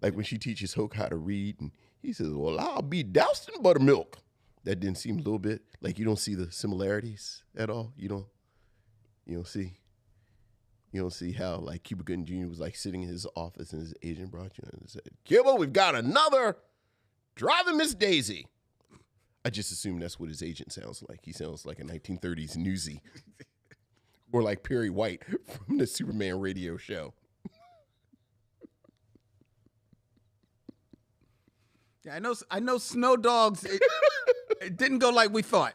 Like when she teaches Hoke how to read, and he says, well, I'll be doused in buttermilk. That didn't seem a little bit, like, you don't see the similarities at all. You don't see how, like, Cuba Gooding Jr. was, like, sitting in his office and his agent brought you in and said, Cuba, we've got another Driving Miss Daisy. I just assume that's what his agent sounds like. He sounds like a 1930s newsie. Or like Perry White from the Superman radio show. Yeah, I know Snow Dogs. It didn't go like we thought.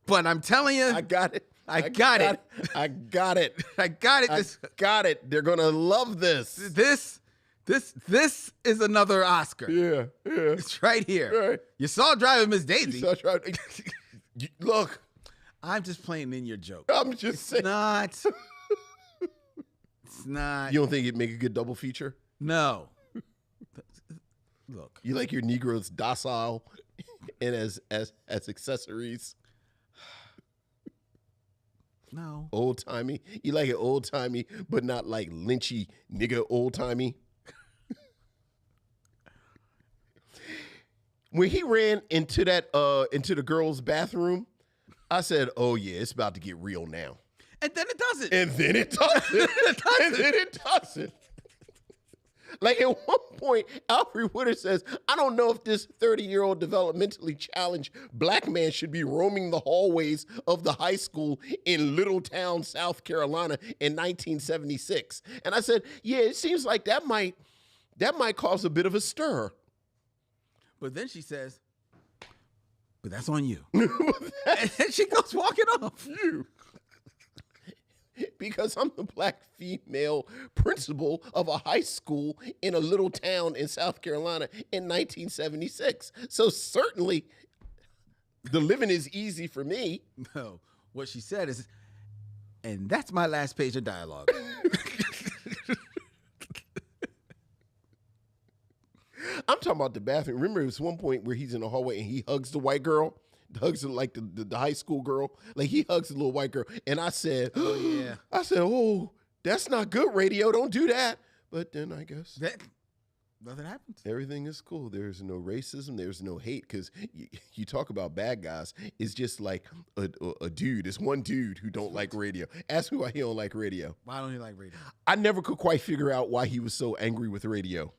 But I'm telling you, I got it. I got it. I got it. I got it. I got it. They're gonna love this. This is another Oscar. Yeah. It's right here. Right. You saw Driving Miss Daisy. Look, I'm just playing in your joke. I'm just saying. It's not. You don't think it'd make a good double feature? No. Look. You like your Negroes docile and as accessories? No. Old timey. You like it old timey, but not like lynchy nigga old timey. When he ran into the girls' bathroom, I said, "Oh yeah, it's about to get real now." And then it doesn't. And then it doesn't. Like at one point, Alfred Woodard says, I don't know if this 30-year-old developmentally challenged black man should be roaming the hallways of the high school in Littletown, South Carolina in 1976. And I said, yeah, it seems like that might cause a bit of a stir. But then she says, but that's on you. And she goes walking off. You. Because I'm the black female principal of a high school in a little town in South Carolina in 1976. So certainly the living is easy for me. No, what she said is, and that's my last page of dialogue. I'm talking about the bathroom. Remember, there was one point where he's in the hallway and he hugs the white girl. Hugs like the high school girl, like he hugs the little white girl, and I said, "Oh yeah," I said, "Oh, that's not good, radio. Don't do that." But then I guess nothing happens. Everything is cool. There's no racism. There's no hate, because you talk about bad guys. It's just like a dude. It's one dude who don't like radio. Ask me why he don't like radio. Why don't he like radio? I never could quite figure out why he was so angry with radio.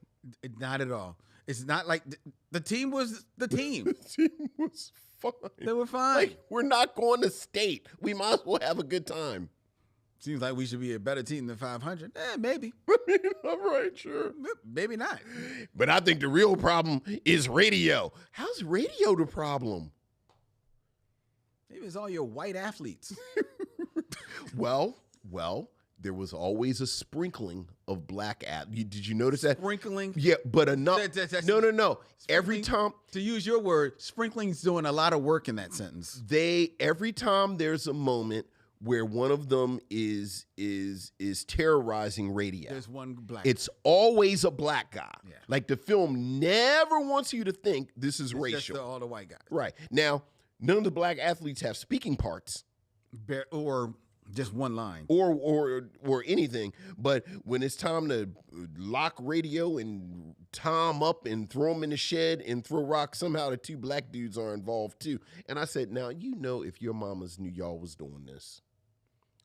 Not at all. It's not like the team was the team. The team was fine. They were fine. Like, we're not going to state. We might as well have a good time. Seems like we should be a better team than 500. Maybe. All right, sure. Maybe not. But I think the real problem is radio. How's radio the problem? Maybe it's all your white athletes. Well, there was always a sprinkling of black athletes. Did you notice that? Sprinkling? Yeah, but enough. No. Every time. To use your word, sprinkling's doing a lot of work in that sentence. Every time there's a moment where one of them is terrorizing radio. There's one black. It's always a black guy. Yeah. Like, the film never wants you to think this is racial. Just all the white guys. Right. Now, none of the black athletes have speaking parts. Or Just one line. or anything. But when it's time to lock radio and Tom up and throw him in the shed and throw rocks, somehow the two black dudes are involved too. And I said, now, if your mamas knew y'all was doing this.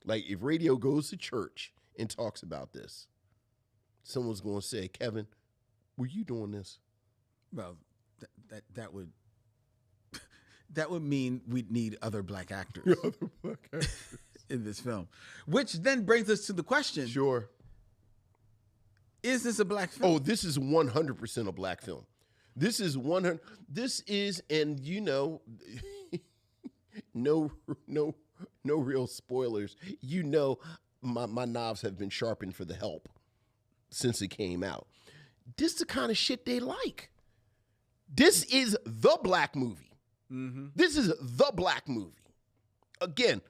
Like, if radio goes to church and talks about this, someone's going to say, Kevin, were you doing this? Well, that would that would mean we'd need other black actors in this film. Which then brings us to the question. Sure. Is this a black film? Oh, this is 100% a black film. This is 100. This is, and no real spoilers. My knives have been sharpened for The Help since it came out. This is the kind of shit they like. This is the black movie. Mm-hmm. This is the black movie. Again,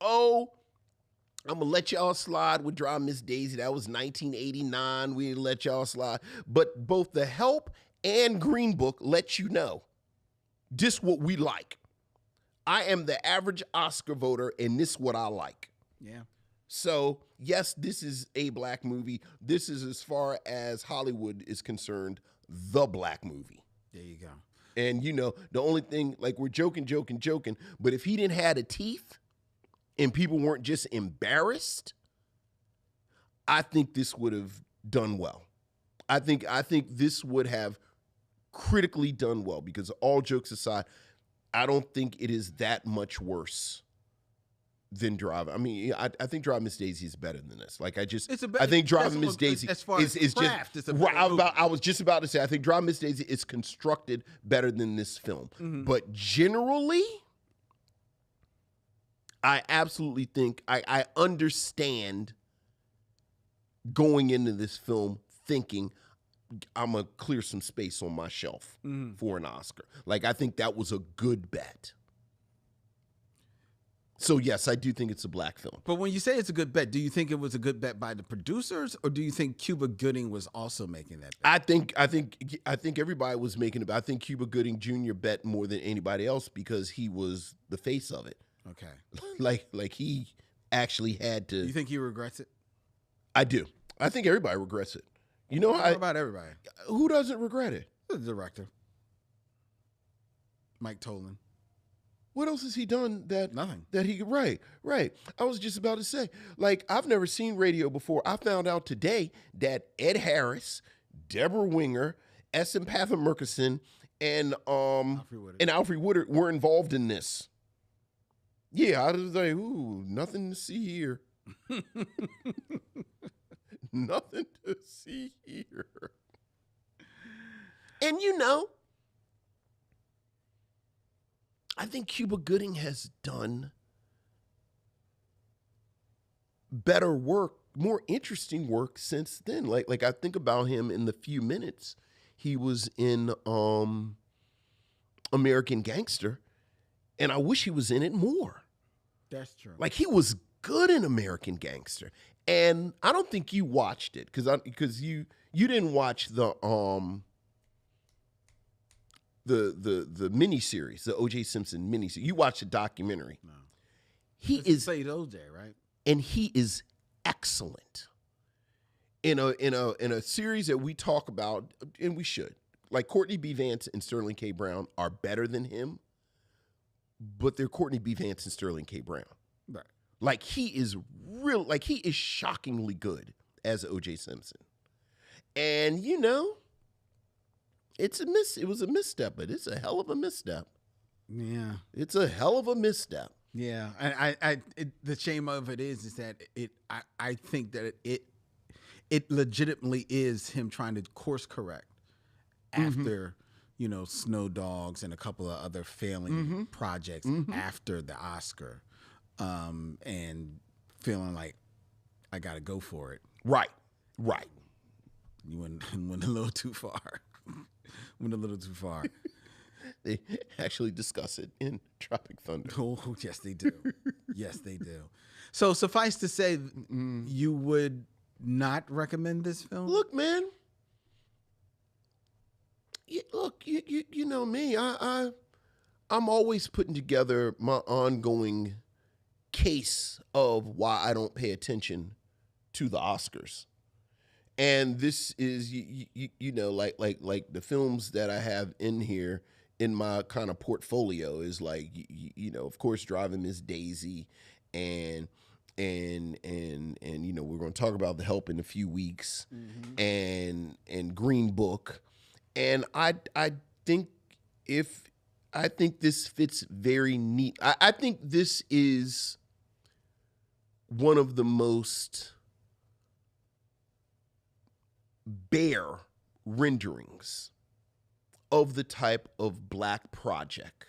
I'm going to let y'all slide with Drive Miss Daisy. That was 1989. We didn't let y'all slide. But both The Help and Green Book let you know this what we like. I am the average Oscar voter, and this what I like. Yeah. So, yes, this is a black movie. This is, as far as Hollywood is concerned, the black movie. There you go. And, the only thing, like, we're joking, but if he didn't have the teeth and people weren't just embarrassed, I think this would have done well. I think this would have critically done well, because all jokes aside, I don't think it is that much worse than Drive. I mean, I think Drive Miss Daisy is better than this. Like, I think Drive Miss Daisy as far as is craft, just. it's I was just about to say, I think Drive Miss Daisy is constructed better than this film. Mm-hmm. But generally, I absolutely think I understand going into this film thinking I'm going to clear some space on my shelf for an Oscar. Like, I think that was a good bet. So, yes, I do think it's a black film. But when you say it's a good bet, do you think it was a good bet by the producers, or do you think Cuba Gooding was also making that bet? I think everybody was making it. I think Cuba Gooding Jr. bet more than anybody else because he was the face of it. Okay. Like he actually had to. You think he regrets it? I do. I think everybody regrets it. How about everybody? Who doesn't regret it? The director, Mike Tolan. What else has he done that nothing that he right. I was just about to say, like, I've never seen radio before. I found out today that Ed Harris, Deborah Winger, S. Patha Murkison, and Alfred Woodard were involved in this. Yeah, I was like, ooh, nothing to see here. Nothing to see here. And I think Cuba Gooding has done better work, more interesting work since then. Like I think about him in the few minutes he was in American Gangster, and I wish he was in it more. That's true. Like, he was good in American Gangster, and I don't think you watched it because you didn't watch the miniseries, the O.J. Simpson miniseries. You watched the documentary. No. He is played OJ, right? And he is excellent in a series that we talk about, and we should. Like, Courtney B. Vance and Sterling K. Brown are better than him, but they're Courtney B. Vance and Sterling K. Brown. Right. Like, he is shockingly good as O.J. Simpson. And it was a misstep, but it's a hell of a misstep. Yeah. It's a hell of a misstep. Yeah. And the shame of it is that I think that it legitimately is him trying to course correct after, Snow Dogs and a couple of other failing projects after the Oscar, and feeling like I got to go for it. Right. You went a little too far. Went a little too far. They actually discuss it in Tropic Thunder. Oh, yes, they do. Yes, they do. So suffice to say, you would not recommend this film? Look, man. You know me. I'm always putting together my ongoing case of why I don't pay attention to the Oscars. And this is, you know, like the films that I have in here in my kind of portfolio is like, you know, of course, Driving Miss Daisy, and you know, we're going to talk about The Help in a few weeks, and Green Book, and I think this fits very neat. I think this is one of the most bare renderings of the type of Black project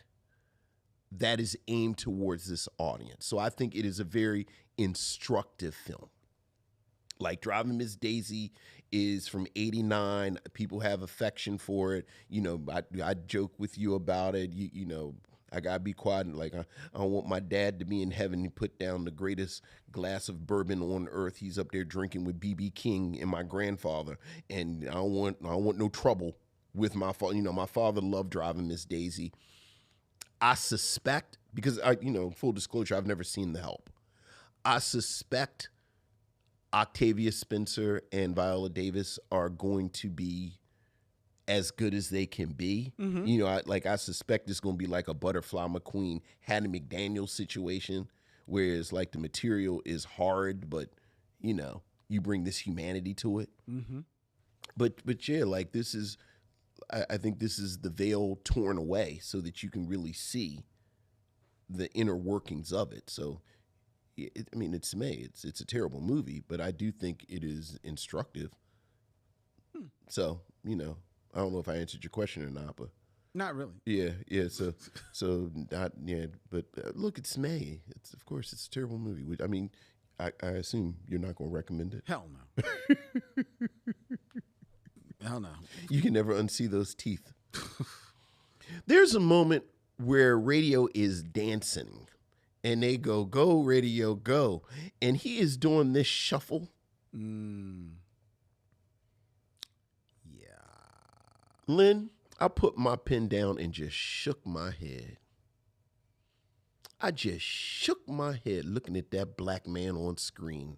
that is aimed towards this audience. So I think it is a very instructive film. Like Driving Miss Daisy is from '89. People have affection for it. You know, I joke with you about it. You know, I gotta be quiet. And like I don't want my dad to be in heaven. He put down the greatest glass of bourbon on earth. He's up there drinking with B.B. King and my grandfather. And I don't want no trouble with my father. You know, my father loved Driving Miss Daisy. I suspect, because full disclosure, I've never seen The Help. I suspect Octavia Spencer and Viola Davis are going to be as good as they can be. You know, I suspect it's going to be like a Butterfly McQueen, Hattie McDaniel situation, whereas like the material is hard, but you know, you bring this humanity to it. But yeah, like this is, I think this is the veil torn away so that you can really see the inner workings of it. So, I mean, it's a terrible movie, but I do think it is instructive. So, you know, I don't know if I answered your question or not, but not really. Yeah. So not yeah. But look, it's May. Of course, it's a terrible movie. I mean, I assume you're not going to recommend it. Hell no. Hell no. You can never unsee those teeth. There's a moment where radio is dancing, and they go, "Go radio, go," and he is doing this shuffle. Yeah. Lynn, I put my pen down and just shook my head. I just shook my head looking at that black man on screen.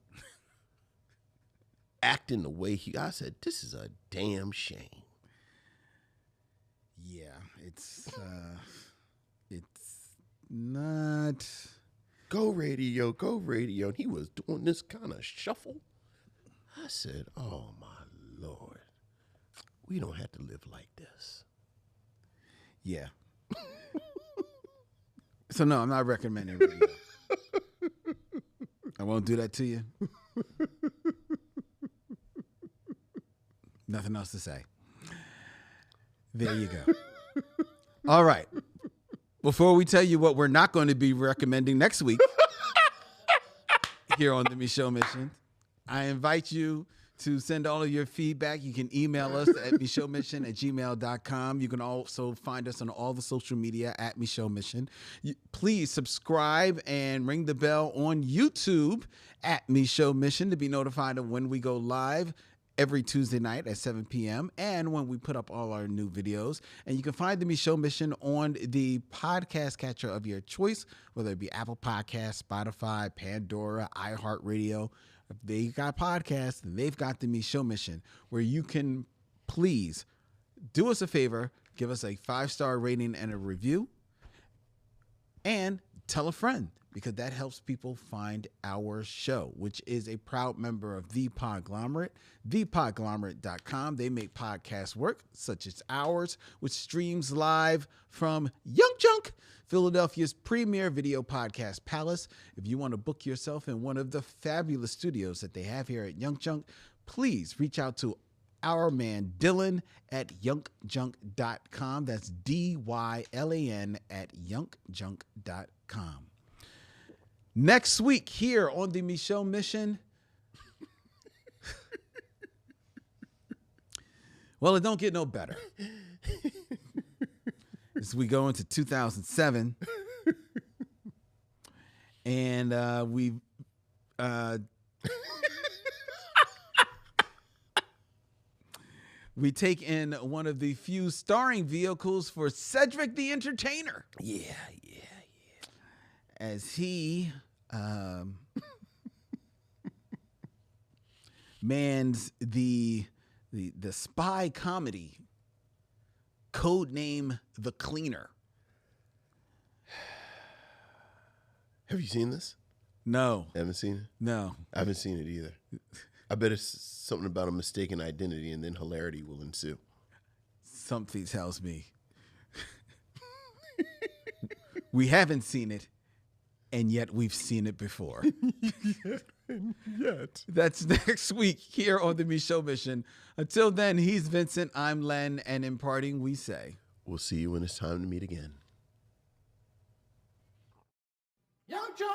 Acting the way I said, this is a damn shame. Yeah, it's not. Go radio, go radio. And he was doing this kind of shuffle. I said, oh my Lord, we don't have to live like this. Yeah. So no, I'm not recommending radio. I won't do that to you. Nothing else to say. There you go. All right. Before we tell you what we're not going to be recommending next week here on the Micheaux Mission, I invite you to send all of your feedback. You can email us at micheauxmission@gmail.com. You can also find us on all the social media at Micheaux Mission. Please subscribe and ring the bell on YouTube at Micheaux Mission to be notified of when we go live every Tuesday night at 7 p.m. and when we put up all our new videos. And you can find the Micheaux Mission on the podcast catcher of your choice, whether it be Apple Podcasts, Spotify, Pandora, iHeartRadio. If they got podcasts, then they've got the Micheaux Mission, where you can please do us a favor, give us a 5-star rating and a review, and tell a friend, because that helps people find our show, which is a proud member of The Podglomerate, thepodglomerate.com. They make podcasts work, such as ours, which streams live from Young Junk, Philadelphia's premier video podcast palace. If you want to book yourself in one of the fabulous studios that they have here at Young Junk, please reach out to our man Dylan at youngjunk.com. That's DYLAN at youngjunk.com. Next week here on the Micheaux Mission. Well, it don't get no better. As we go into 2007, and we take in one of the few starring vehicles for Cedric the Entertainer. Yeah. As he Man's the spy comedy, codename The Cleaner. Have you seen this? No. Haven't seen it? No. I haven't seen it either. I bet it's something about a mistaken identity and then hilarity will ensue. Something tells me we haven't seen it, and yet we've seen it before. Yet. That's next week here on the Micheaux Mission. Until then, he's Vincent, I'm Len, and in parting, we say, we'll see you when it's time to meet again. Yo, John!